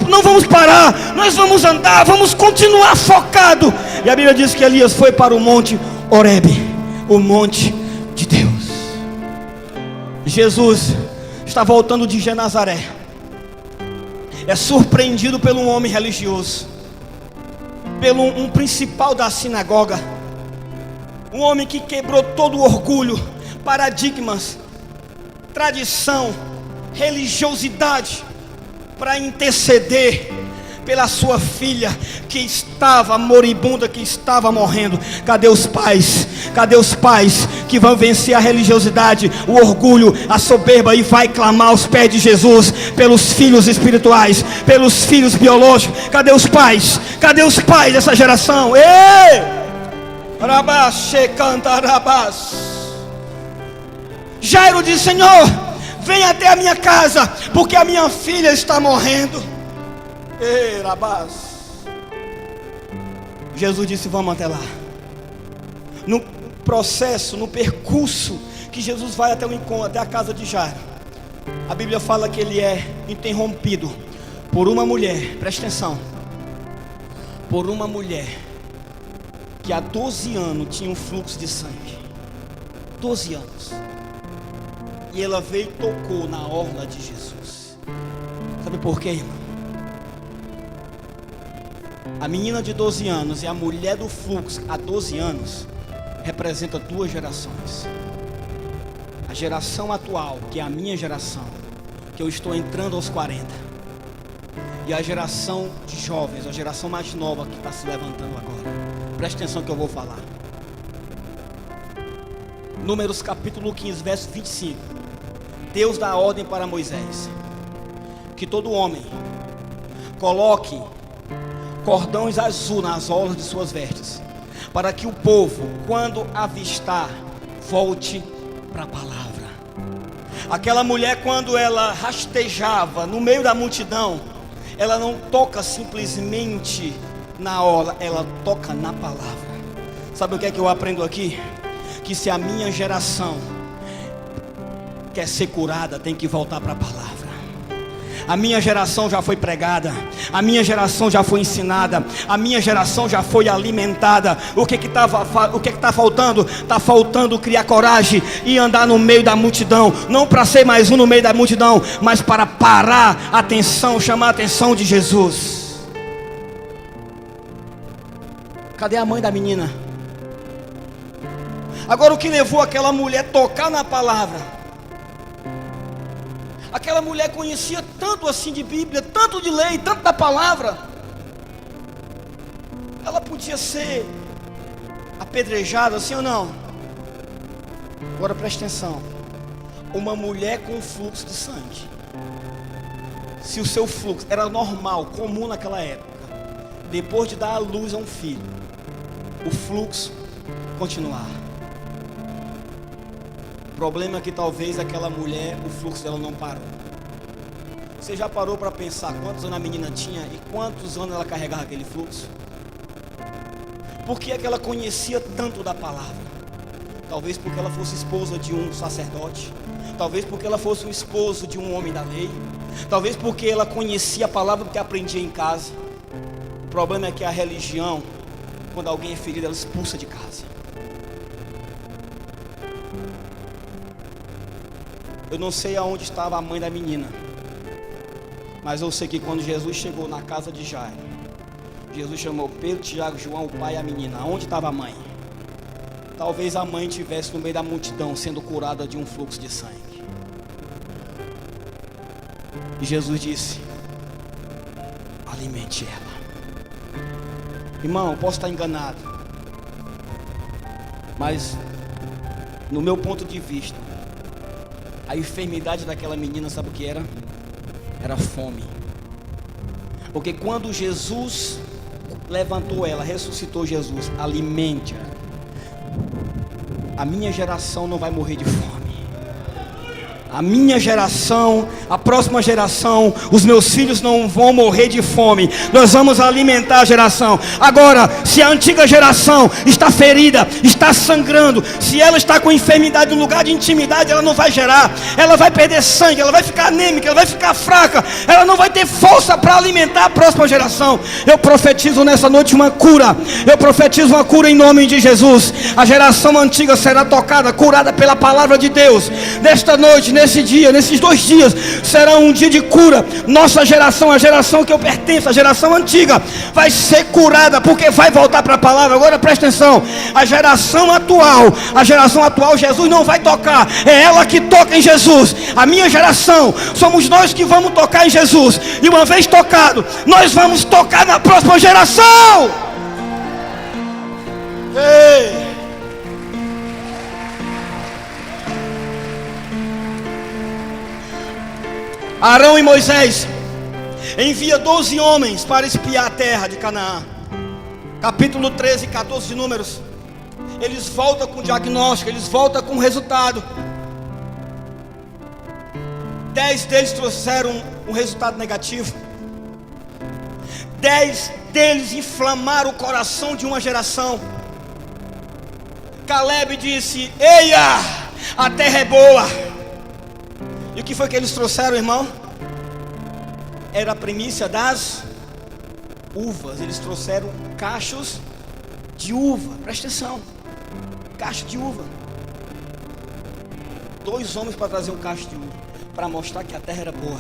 não vamos parar, nós vamos andar, vamos continuar focado. E a Bíblia diz que Elias foi para o monte Horebe, o monte de Deus. Jesus está voltando de Genazaré, é surpreendido por um homem religioso, pelo um principal da sinagoga, um homem que quebrou todo o orgulho, paradigmas, tradição, religiosidade, para interceder pela sua filha que estava moribunda, que estava morrendo. Cadê os pais? Cadê os pais que vão vencer a religiosidade, o orgulho, a soberba e vai clamar aos pés de Jesus pelos filhos espirituais, pelos filhos biológicos? Cadê os pais? Cadê os pais dessa geração? Ei! Rabaxe cantarabás. Jairo disse: Senhor, vem até a minha casa, porque a minha filha está morrendo. Ei, Rabás. Jesus disse: vamos até lá. No processo, no percurso que Jesus vai até o encontro, até a casa de Jairo, a Bíblia fala que ele é interrompido por uma mulher. Presta atenção. Por uma mulher que há 12 anos tinha um fluxo de sangue. 12 anos. E ela veio e tocou na orla de Jesus. Sabe por quê, irmão? A menina de 12 anos e a mulher do fluxo há 12 anos representa 2 gerações. A geração atual, que é a minha geração, que eu estou entrando aos 40, e a geração de jovens, a geração mais nova que está se levantando agora. Preste atenção que eu vou falar. Números capítulo 15, verso 25. Deus dá ordem para Moisés que todo homem coloque cordões azul nas orlas de suas vestes, para que o povo, quando avistar, volte para a palavra. Aquela mulher, quando ela rastejava no meio da multidão, ela não toca simplesmente na orla, ela toca na palavra. Sabe o que é que eu aprendo aqui? Que se a minha geração quer ser curada, tem que voltar para a palavra. A minha geração já foi pregada, a minha geração já foi ensinada, a minha geração já foi alimentada. O que está faltando? Está faltando criar coragem e andar no meio da multidão, não para ser mais um no meio da multidão, mas para parar a atenção, chamar a atenção de Jesus. Cadê a mãe da menina? Agora, o que levou aquela mulher a tocar na palavra? Aquela mulher conhecia tanto assim de Bíblia, tanto de lei, tanto da palavra, ela podia ser apedrejada, sim ou não? Agora preste atenção. Uma mulher com fluxo de sangue, se o seu fluxo era normal, comum naquela época, depois de dar à luz a um filho, o fluxo continuar. O problema é que talvez aquela mulher, o fluxo dela não parou. Você já parou para pensar quantos anos a menina tinha e quantos anos ela carregava aquele fluxo? Por que é que ela conhecia tanto da palavra? Talvez porque ela fosse esposa de um sacerdote, talvez porque ela fosse um esposo de um homem da lei, talvez porque ela conhecia a palavra porque aprendia em casa. O problema é que a religião, quando alguém é ferido, ela expulsa de casa. Eu não sei aonde estava a mãe da menina, mas eu sei que quando Jesus chegou na casa de Jairo, Jesus chamou Pedro, Tiago, João, o pai e a menina. Onde estava a mãe? Talvez a mãe estivesse no meio da multidão, sendo curada de um fluxo de sangue. E Jesus disse: alimente ela. Irmão, eu posso estar enganado, mas no meu ponto de vista, a enfermidade daquela menina, sabe o que era? Era fome. Porque quando Jesus levantou ela, ressuscitou Jesus, alimente-a. A minha geração não vai morrer de fome. A minha geração, a próxima geração, os meus filhos não vão morrer de fome. Nós vamos alimentar a geração. Agora, se a antiga geração está ferida, está sangrando, se ela está com enfermidade no lugar de intimidade, ela não vai gerar. Ela vai perder sangue, ela vai ficar anêmica, ela vai ficar fraca. Ela não vai ter força para alimentar a próxima geração. Eu profetizo nessa noite uma cura. Eu profetizo uma cura em nome de Jesus. A geração antiga será tocada, curada pela palavra de Deus. Nesta noite, nesse dia, nesses 2 dias, será um dia de cura. Nossa geração, a geração que eu pertenço, a geração antiga, vai ser curada, porque vai voltar para a palavra. Agora presta atenção, a geração atual, Jesus não vai tocar, é ela que toca em Jesus. A minha geração, somos nós que vamos tocar em Jesus, e uma vez tocado, nós vamos tocar na próxima geração. Ei! Arão e Moisés envia 12 homens para espiar a terra de Canaã. Capítulo 13 e 14 de Números. Eles voltam com diagnóstico, eles voltam com resultado. 10 deles trouxeram um resultado negativo. 10 deles inflamaram o coração de uma geração. Caleb disse: eia, a terra é boa. E o que foi que eles trouxeram, irmão? Era a primícia das uvas. Eles trouxeram cachos de uva. Presta atenção, cacho de uva. 2 homens para trazer um cacho de uva, para mostrar que a terra era boa.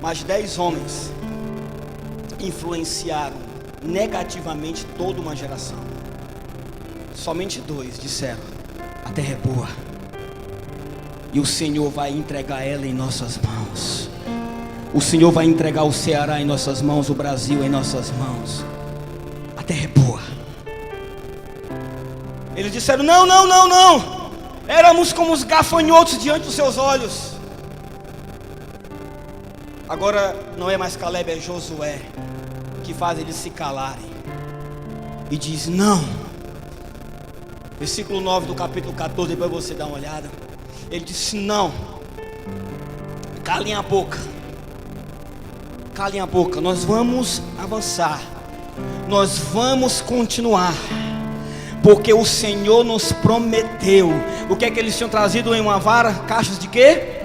Mas 10 homens influenciaram negativamente toda uma geração. Somente 2 disseram: a terra é boa, e o Senhor vai entregar ela em nossas mãos. O Senhor vai entregar o Ceará em nossas mãos, o Brasil em nossas mãos. A terra é boa. Eles disseram: não. Éramos como os gafanhotos diante dos seus olhos. Agora não é mais Caleb, é Josué que faz eles se calarem. E diz: não. Versículo 9 do capítulo 14, depois você dá uma olhada. Ele disse: não, calem a boca, nós vamos avançar, nós vamos continuar, porque o Senhor nos prometeu. O que é que eles tinham trazido em uma vara? Cachos de quê?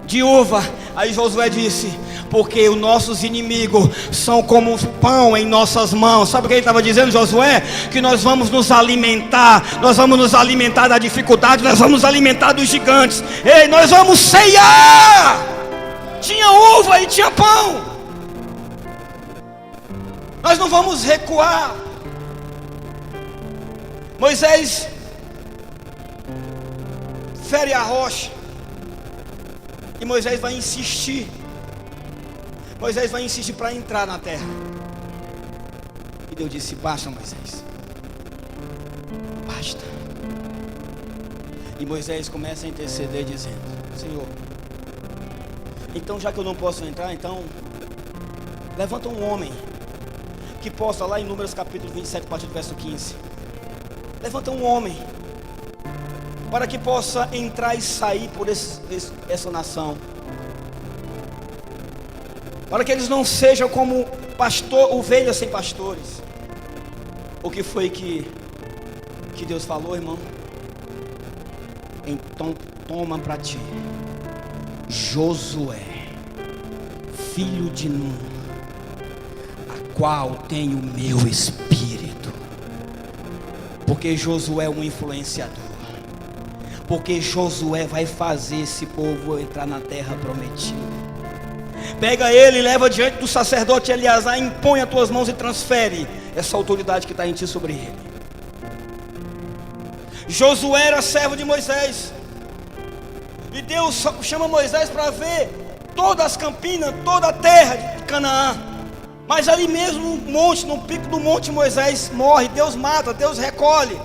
De uva. Aí Josué disse: porque os nossos inimigos são como pão em nossas mãos. Sabe o que ele estava dizendo, Josué? Que nós vamos nos alimentar da dificuldade, nós vamos nos alimentar dos gigantes. Ei, nós vamos ceiar. Tinha uva e tinha pão. Nós não vamos recuar. Moisés fere a rocha, e Moisés vai insistir para entrar na terra. E Deus disse: basta, Moisés, basta. E Moisés começa a interceder dizendo: Senhor, então já que eu não posso entrar, então levanta um homem que possa, lá em Números capítulo 27, a partir do verso 15, levanta um homem para que possa entrar e sair por essa nação, para que eles não sejam como ovelhas sem pastores. O que foi que Deus falou, irmão? Então toma para ti Josué, filho de Nun, a qual tem o meu espírito. Porque Josué é um influenciador, porque Josué vai fazer esse povo entrar na terra prometida. Pega ele, leva diante do sacerdote Eleazar, impõe as tuas mãos e transfere essa autoridade que está em ti sobre ele. Josué era servo de Moisés, e Deus chama Moisés para ver todas as campinas, toda a terra de Canaã. Mas ali mesmo no monte, no pico do monte, Moisés morre. Deus mata, Deus recolhe.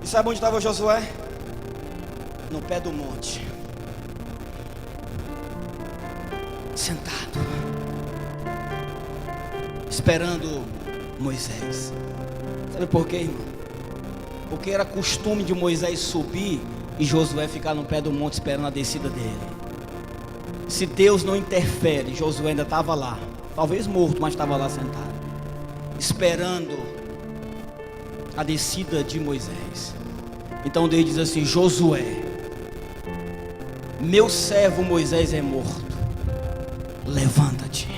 E sabe onde estava Josué? No pé do monte, sentado, esperando Moisés. Sabe por quê, irmão? Porque era costume de Moisés subir e Josué ficar no pé do monte esperando a descida dele. Se Deus não interfere, Josué ainda estava lá, talvez morto, mas estava lá sentado, esperando a descida de Moisés. Então Deus diz assim: Josué, meu servo Moisés é morto, levanta-te,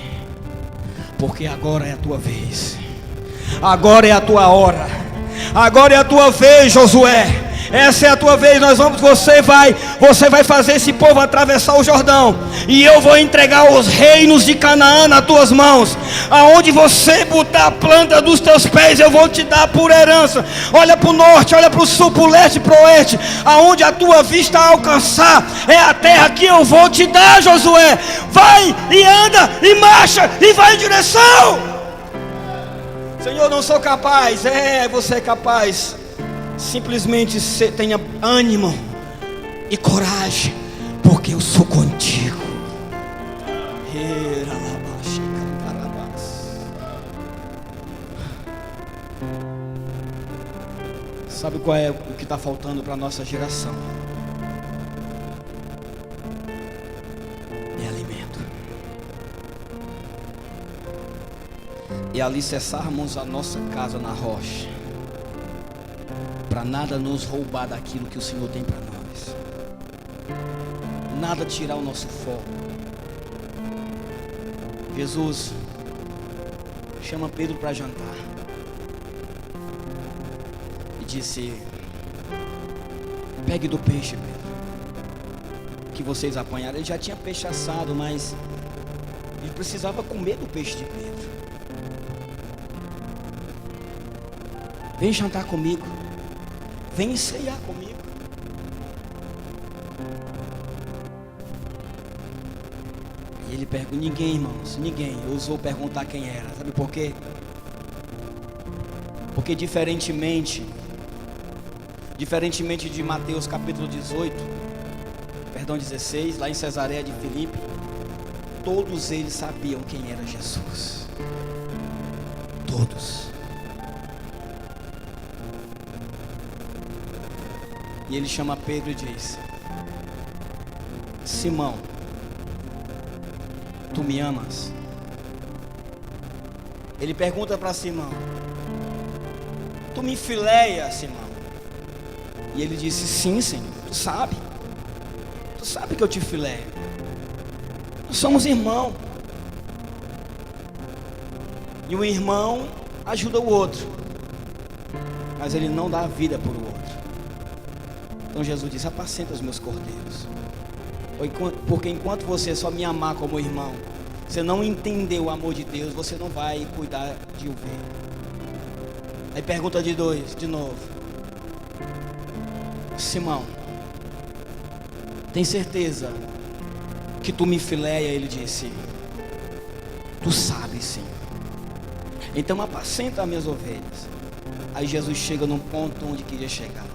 porque agora é a tua vez, agora é a tua hora, agora é a tua vez, Josué. Essa é a tua vez. Você vai fazer esse povo atravessar o Jordão, e eu vou entregar os reinos de Canaã nas tuas mãos. Aonde você botar a planta dos teus pés, eu vou te dar por herança. Olha para o norte, olha para o sul, para o leste, para o oeste. Aonde a tua vista alcançar, é a terra que eu vou te dar, Josué. Vai e anda e marcha e vai em direção. Senhor, não sou capaz. Você é capaz. Simplesmente tenha ânimo e coragem, porque eu sou contigo. Sabe qual é o que está faltando para a nossa geração? É alimento. E alicerçarmos a nossa casa na rocha, para nada nos roubar daquilo que o Senhor tem para nós, nada tirar o nosso foco. Jesus chama Pedro para jantar e disse: pegue do peixe, Pedro, que vocês apanharam. Ele já tinha peixe assado, mas ele precisava comer do peixe de Pedro. Vem jantar comigo, vem ceiar comigo. E ele pergunta: ninguém, irmãos, ninguém ousou perguntar quem era. Sabe por quê? Porque diferentemente de Mateus capítulo 16, lá em Cesareia de Filipe, todos eles sabiam quem era Jesus. Todos. E ele chama Pedro e diz: Simão, tu me amas? Ele pergunta para Simão: tu me fileia, Simão? E ele disse: sim, Senhor, tu sabe que eu te fileio. Nós somos irmãos. E um irmão ajuda o outro, mas ele não dá a vida por o outro. Então Jesus disse: apacenta os meus cordeiros. Porque enquanto você só me amar como irmão, você não entender o amor de Deus, você não vai cuidar de ovelha. Aí pergunta de novo: Simão, tem certeza que tu me fileia? Ele disse: tu sabes, sim. Então apacenta as minhas ovelhas. Aí Jesus chega num ponto onde queria chegar.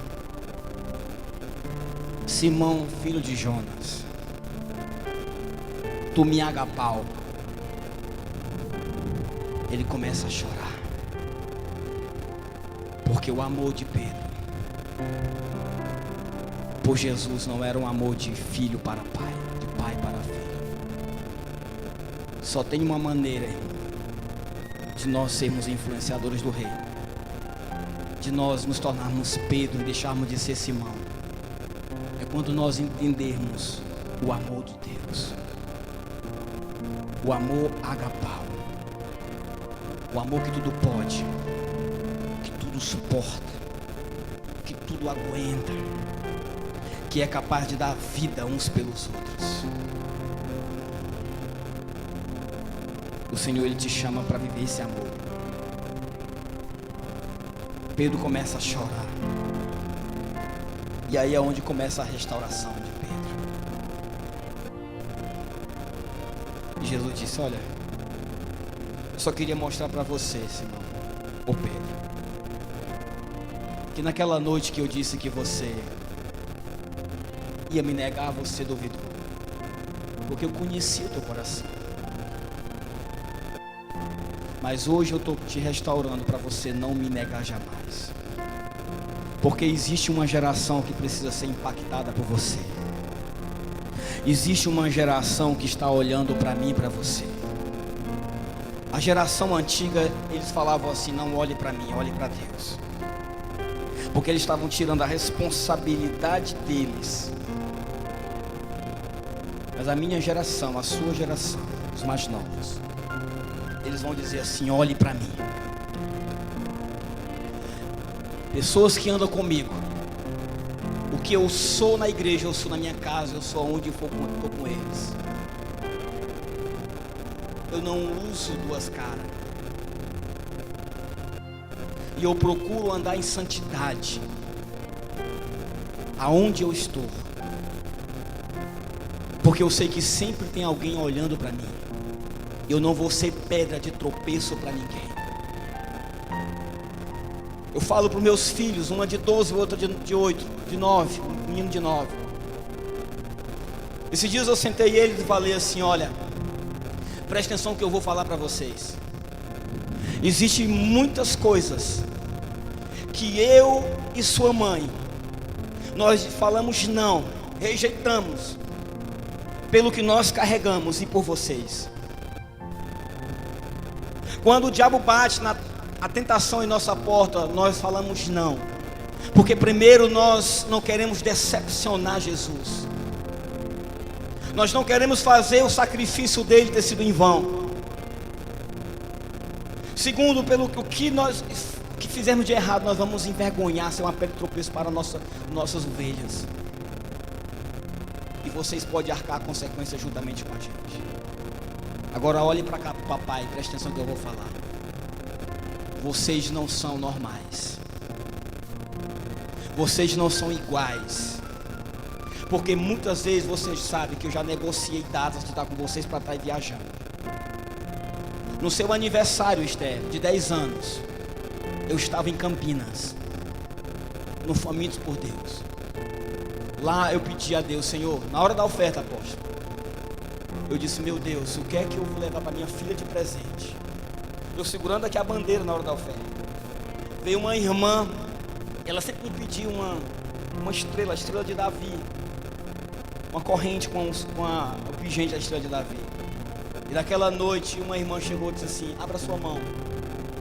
Simão, filho de Jonas, tu me agapau. Ele começa a chorar, porque o amor de Pedro por Jesus não era um amor de filho para pai, de pai para filho. Só tem uma maneira de nós sermos influenciadores do reino, de nós nos tornarmos Pedro e deixarmos de ser Simão. É quando nós entendermos o amor de Deus, o amor agapau, o amor que tudo pode, que tudo suporta, que tudo aguenta, que é capaz de dar vida uns pelos outros. O Senhor, Ele te chama para viver esse amor. Pedro começa a chorar, e aí é onde começa a restauração de Pedro. E Jesus disse: olha, eu só queria mostrar para você, Simão, ô Pedro, que naquela noite que eu disse que você ia me negar, você duvidou, porque eu conhecia o teu coração. Mas hoje eu estou te restaurando para você não me negar jamais, porque existe uma geração que precisa ser impactada por você. Existe uma geração que está olhando para mim e para você. A geração antiga, eles falavam assim: não olhe para mim, olhe para Deus, porque eles estavam tirando a responsabilidade deles. Mas a minha geração, a sua geração, os mais novos, eles vão dizer assim: olhe para mim. Pessoas que andam comigo, o que eu sou na igreja, eu sou na minha casa, eu sou onde for, estou com eles. Eu não uso duas caras, e eu procuro andar em santidade aonde eu estou, porque eu sei que sempre tem alguém olhando para mim. Eu não vou ser pedra de tropeço para ninguém. Eu falo para os meus filhos, uma de 12, outra de 8, de 9, um menino de 9. Esses dias eu sentei eles e falei assim: olha, preste atenção no que eu vou falar para vocês. Existem muitas coisas que eu e sua mãe, nós falamos não, rejeitamos, pelo que nós carregamos e por vocês. Quando o diabo bate a tentação em nossa porta, nós falamos não, porque primeiro nós não queremos decepcionar Jesus. Nós não queremos fazer o sacrifício dele ter sido em vão. Segundo, pelo que nós que fizermos de errado, nós vamos envergonhar, ser uma pedra de tropeço para nossas ovelhas. E vocês podem arcar a consequência juntamente com a gente. Agora olhe para cá, papai, preste atenção no que eu vou falar. Vocês não são normais. Vocês não são iguais. Porque muitas vezes vocês sabem que eu já negociei datas de estar com vocês para estar viajando. No seu aniversário, Esther, de 10 anos, eu estava em Campinas, no Famintos por Deus. Lá eu pedi a Deus: Senhor, na hora da oferta, apóstolo, eu disse: meu Deus, o que é que eu vou levar para minha filha de presente? Eu segurando aqui a bandeira na hora da oferta. Veio uma irmã, ela sempre me pediu uma estrela, a estrela de Davi, uma corrente com o pingente da estrela de Davi. E naquela noite uma irmã chegou e disse assim: abra sua mão.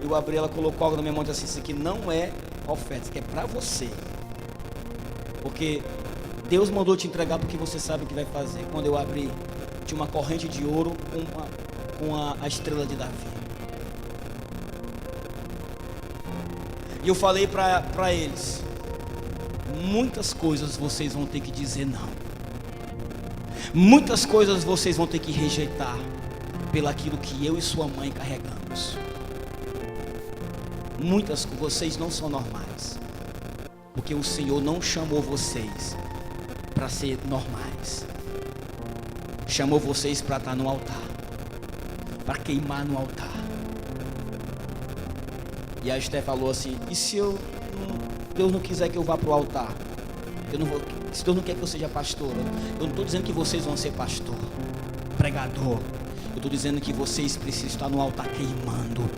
Eu abri, ela colocou algo na minha mão e disse assim: isso aqui não é oferta, isso aqui é para você, porque Deus mandou te entregar porque você sabe o que vai fazer. Quando eu abri, tinha uma corrente de ouro com a estrela de Davi. E eu falei para eles: muitas coisas vocês vão ter que dizer não. Muitas coisas vocês vão ter que rejeitar pelaquilo que eu e sua mãe carregamos. Muitas coisas, vocês não são normais, porque o Senhor não chamou vocês para ser normais. Chamou vocês para estar no altar, para queimar no altar. E a Esté falou assim: e se Deus não quiser que eu vá para o altar? Eu não vou, se Deus não quer que eu seja pastora, eu não estou dizendo que vocês vão ser pastor, pregador. Eu estou dizendo que vocês precisam estar no altar queimando,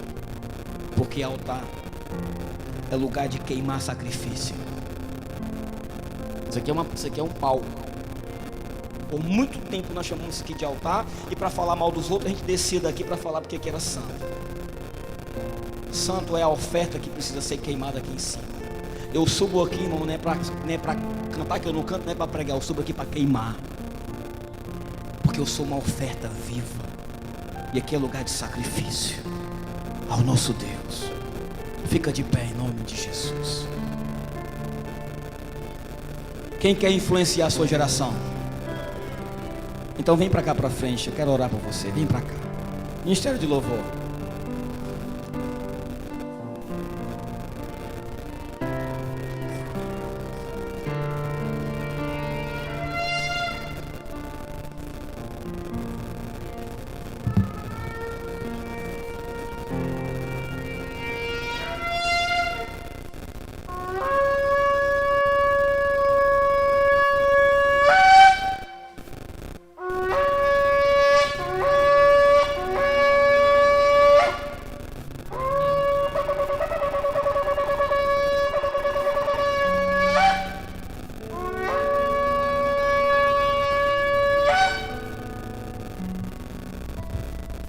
porque altar é lugar de queimar sacrifício. Isso aqui é um palco. Por muito tempo nós chamamos isso aqui de altar, e para falar mal dos outros a gente descia daqui para falar porque aqui era santo. Santo é a oferta que precisa ser queimada aqui em cima. Eu subo aqui, irmão, não é para cantar, que eu não canto, não é para pregar, eu subo aqui para queimar, porque eu sou uma oferta viva, e aqui é lugar de sacrifício ao nosso Deus. Fica de pé em nome de Jesus. Quem quer influenciar a sua geração? Então vem para cá para frente, eu quero orar por você. Vem para cá. Ministério de Louvor.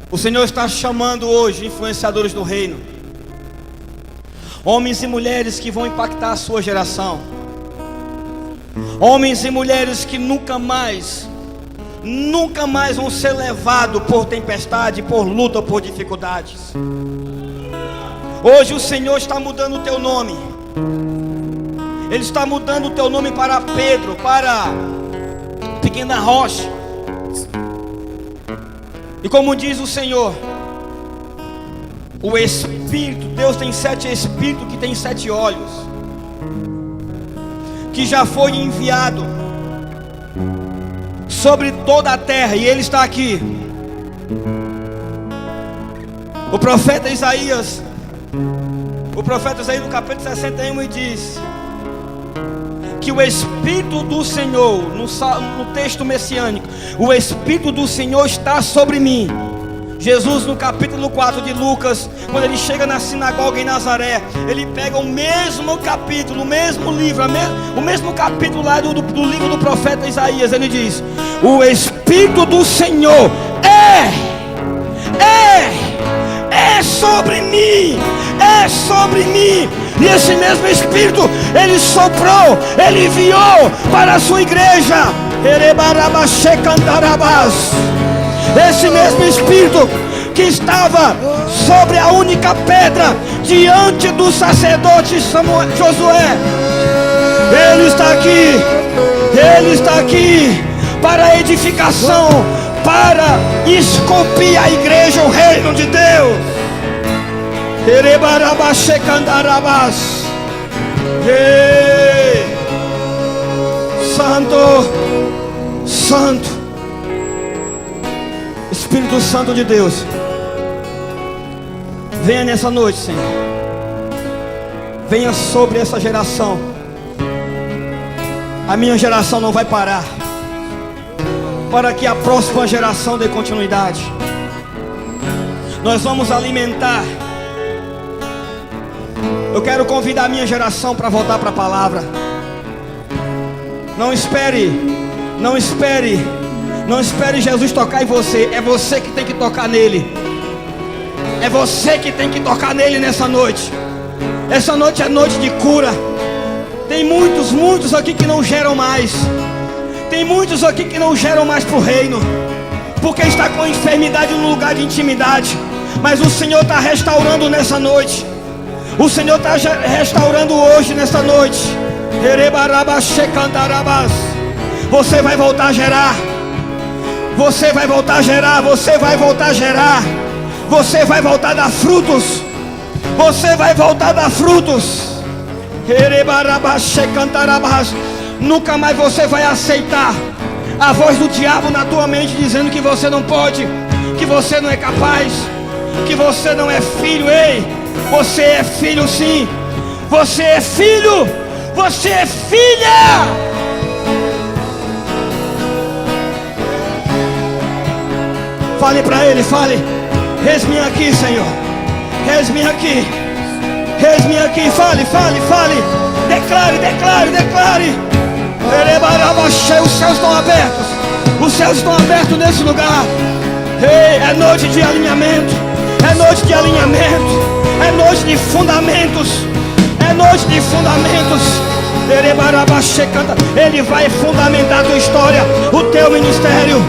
O Senhor está chamando hoje influenciadores do reino, homens e mulheres que vão impactar a sua geração, homens e mulheres que nunca mais vão ser levados por tempestade, por luta, por dificuldades. Hoje o Senhor está mudando o teu nome. Ele está mudando o teu nome para Pedro, para Pequena Rocha. E como diz o Senhor, o Espírito, Deus tem 7 Espíritos que tem 7 olhos, que já foi enviado sobre toda a terra, e Ele está aqui. O profeta Isaías no capítulo 61 e diz que o Espírito do Senhor, no texto messiânico, o Espírito do Senhor está sobre mim. Jesus, no capítulo 4 de Lucas, quando ele chega na sinagoga em Nazaré, ele pega o mesmo capítulo, o mesmo livro, o mesmo capítulo lá do livro do profeta Isaías. Ele diz: o Espírito do Senhor é sobre mim, é sobre mim. E esse mesmo Espírito Ele soprou, Ele enviou para a sua igreja. Esse mesmo Espírito que estava sobre a única pedra diante do sacerdote Josué, Ele está aqui para a edificação, para esculpir a igreja, o reino de Deus. Santo, Espírito Santo de Deus, venha nessa noite, Senhor. Venha sobre essa geração. A minha geração não vai parar, para que a próxima geração dê continuidade. Nós vamos alimentar. Eu quero convidar a minha geração para voltar para a palavra. Não espere Jesus tocar em você. É você que tem que tocar nele. É você que tem que tocar nele nessa noite. Essa noite é noite de cura. Tem muitos aqui que não geram mais. Tem muitos aqui que não geram mais para o reino, porque está com enfermidade no lugar de intimidade. Mas o Senhor está restaurando nessa noite. O Senhor está restaurando hoje, nessa noite. Você vai voltar a gerar. Você vai voltar a gerar. Você vai voltar a gerar. Você vai voltar a dar frutos. Você vai voltar a dar frutos. Nunca mais você vai aceitar a voz do diabo na tua mente dizendo que você não pode, que você não é capaz, que você não é filho. Ei, Você é filho, sim. Você é filho. Você é filha. Fale para ele, fale. Eis-me aqui, Senhor. Eis-me aqui. Eis-me aqui. Fale, fale, fale. Declare, declare, declare. Os céus estão abertos. Os céus estão abertos nesse lugar. Ei, é noite de alinhamento. É noite de alinhamento. É noite de fundamentos. É noite de fundamentos. Ele vai fundamentar a tua história, o teu ministério.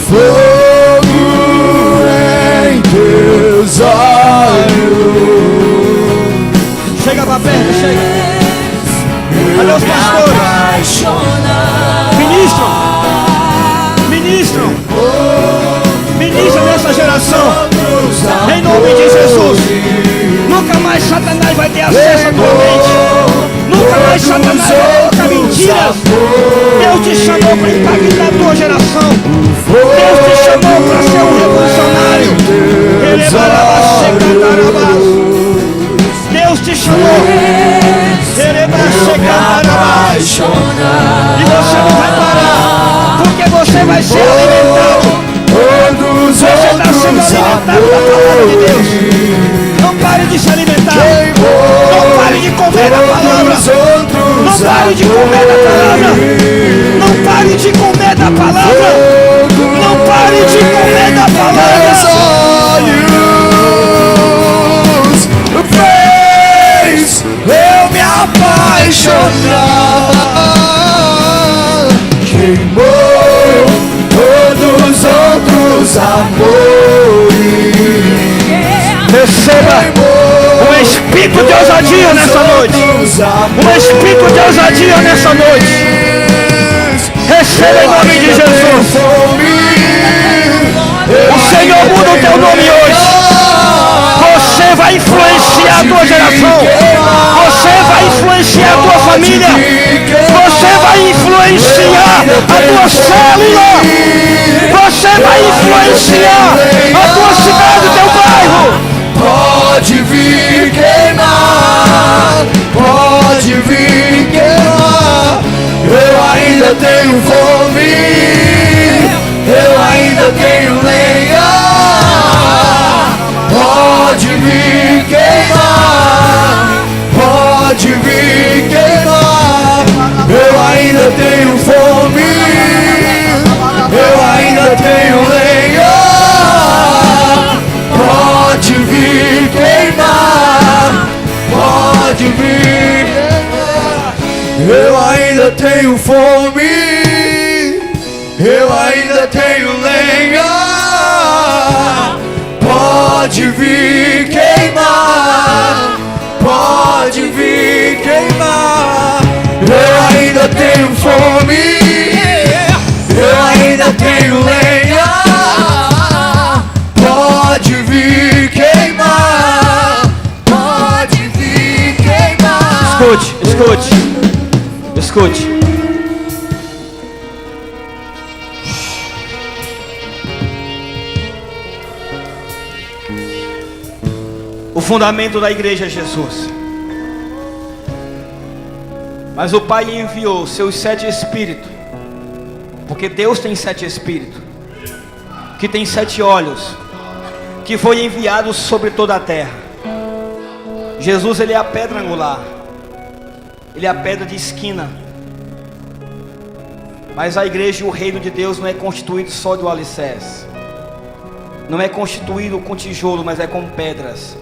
Fogo em teus olhos. Chega pra perto, chega. Cadê os pastores? Ministram. Ministram. Ministram nessa geração. Em nome de Jesus. Nunca mais Satanás vai ter acesso à tua mente. Nunca mais Satanás vai colocar mentiras. Deus te chamou para impactar a tua geração. Deus te chamou para ser um revolucionário. Deus te chamou. E você não vai parar, porque você vai ser alimentado. Você está sendo alimentado da palavra de Deus. Não pare de se alimentar. Não pare de comer da palavra. Não pare de comer da palavra. Não pare de comer da palavra. Não pare de comer da palavra. Fez eu me apaixonar. Queimou todos os outros amores. Receba um espírito de ousadia nessa noite. Um espírito de ousadia nessa noite. Receba em nome de Jesus. O Senhor muda o teu nome hoje. Você vai influenciar a tua geração. Você vai influenciar a tua família. Você vai influenciar a tua célula. Você vai influenciar a tua cidade, o teu bairro. Pode vir queimar. Pode vir queimar. Eu ainda tenho fome. Eu ainda tenho lenha. Pode vir queimar. Pode vir queimar. Eu ainda tenho fome. Eu ainda tenho lenha. Pode vir queimar. Pode vir queimar. Eu ainda tenho fome. Eu ainda tenho lenha. Pode vir queimar. Pode vir queimar. Eu ainda tenho fome. Eu ainda tenho lenha. Pode vir queimar. Pode vir queimar. Escute, escute. Escute. O fundamento da igreja é Jesus. Mas o Pai enviou seus 7 espíritos. Porque Deus tem 7 espíritos. Que tem 7 olhos. Que foi enviado sobre toda a terra. Jesus, ele é a pedra angular. Ele é a pedra de esquina. Mas a igreja e o reino de Deus não é constituído só do alicerce. Não é constituído com tijolo, mas é com pedras.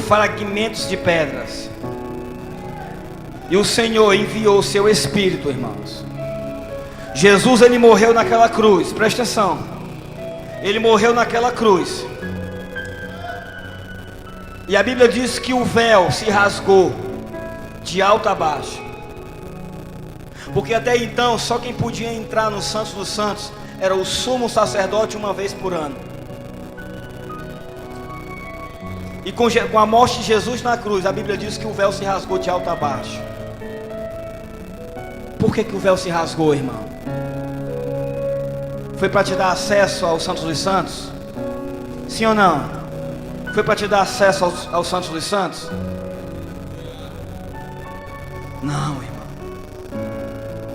Fragmentos de pedras. E o Senhor enviou o seu Espírito, irmãos. Jesus, ele morreu naquela cruz. Presta atenção. Ele morreu naquela cruz. E a Bíblia diz que o véu se rasgou de alto a baixo. Porque até então só quem podia entrar no Santo dos Santos era o sumo sacerdote uma vez por ano. E com a morte de Jesus na cruz, a Bíblia diz que o véu se rasgou de alto a baixo. Por que o véu se rasgou, irmão? Foi para te dar acesso aos Santos dos Santos? Sim ou não? Foi para te dar acesso aos Santos dos Santos? Não, irmão.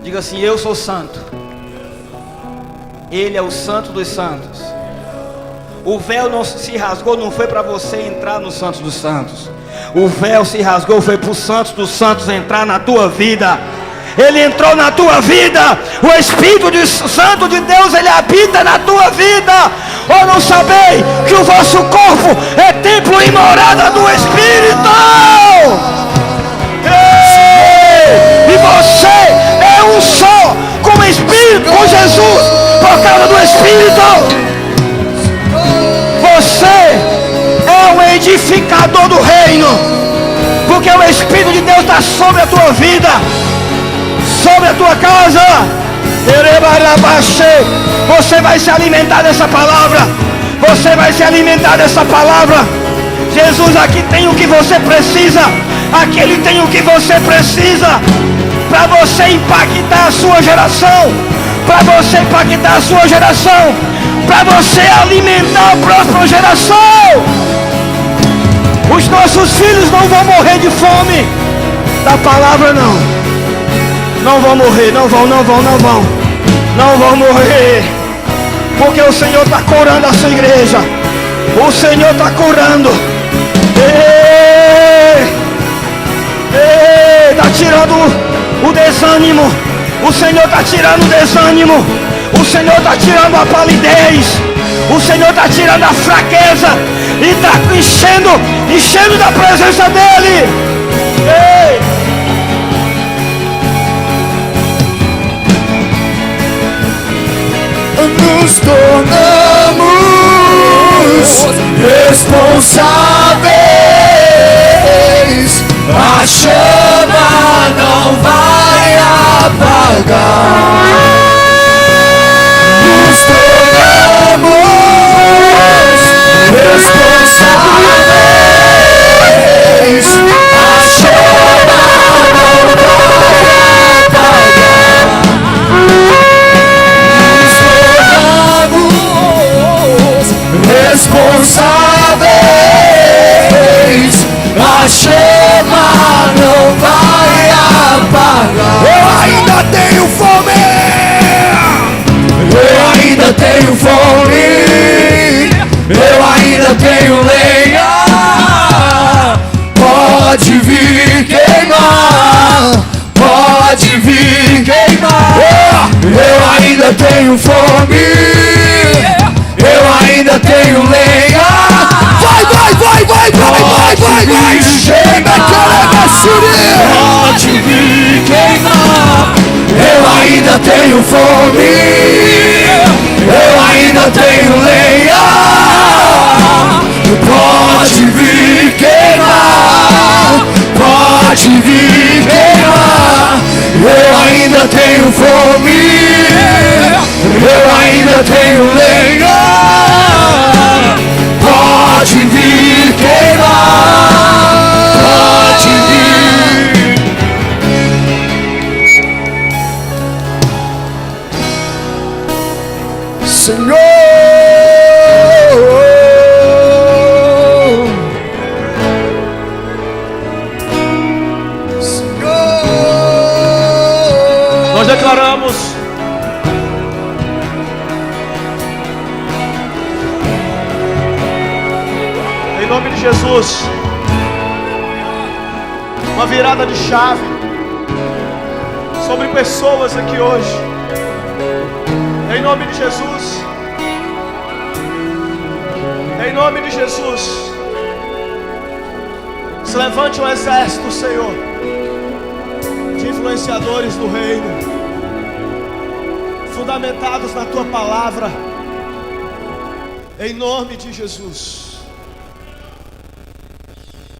Diga assim: eu sou santo. Ele é o Santo dos Santos. O véu não se rasgou, não foi para você entrar no Santos dos Santos. O véu se rasgou, foi para o Santos dos Santos entrar na tua vida. Ele entrou na tua vida. O Espírito Santo de Deus, ele habita na tua vida. Ou não sabei que o vosso corpo é templo e morada do Espírito? Ei! E você é um só com o Espírito, com Jesus, por causa do Espírito. Você é um edificador do reino, porque o Espírito de Deus está sobre a tua vida, sobre a tua casa. Você vai se alimentar dessa palavra. Você vai se alimentar dessa palavra. Jesus aqui tem o que você precisa. Aqui Ele tem o que você precisa para você impactar a sua geração, para você impactar a sua geração, para você alimentar a próxima geração. Os nossos filhos não vão morrer de fome. Da palavra não vão morrer, não vão morrer, porque o Senhor está curando a sua igreja. O Senhor está curando. Está tirando o desânimo. O Senhor está tirando o desânimo. O Senhor está tirando a palidez. O Senhor está tirando a fraqueza e está enchendo da presença dEle. Ei! Nos tornamos responsáveis. A chama não vai apagar. Nos tornamos responsáveis. A chama não vai apagar. Responsáveis, a chama não vai apagar. Eu ainda tenho fome. Eu ainda tenho fome. Eu ainda tenho lenha. Pode vir queimar. Pode vir queimar. Eu ainda tenho fome. Eu ainda tenho lenha. Vai. Pode vir queimar. Eu ainda tenho fome. Eu ainda tenho lenha. Pode vir queimar. Pode vir queimar. Eu ainda tenho fome. Eu ainda tenho lenha. Pode vir queimar. Pode vir. Senhor, nós declaramos em nome de Jesus uma virada de chave sobre pessoas aqui hoje. Em nome de Jesus. Em nome de Jesus. Se levante um exército, Senhor, de influenciadores do reino, fundamentados na Tua palavra. Em nome de Jesus.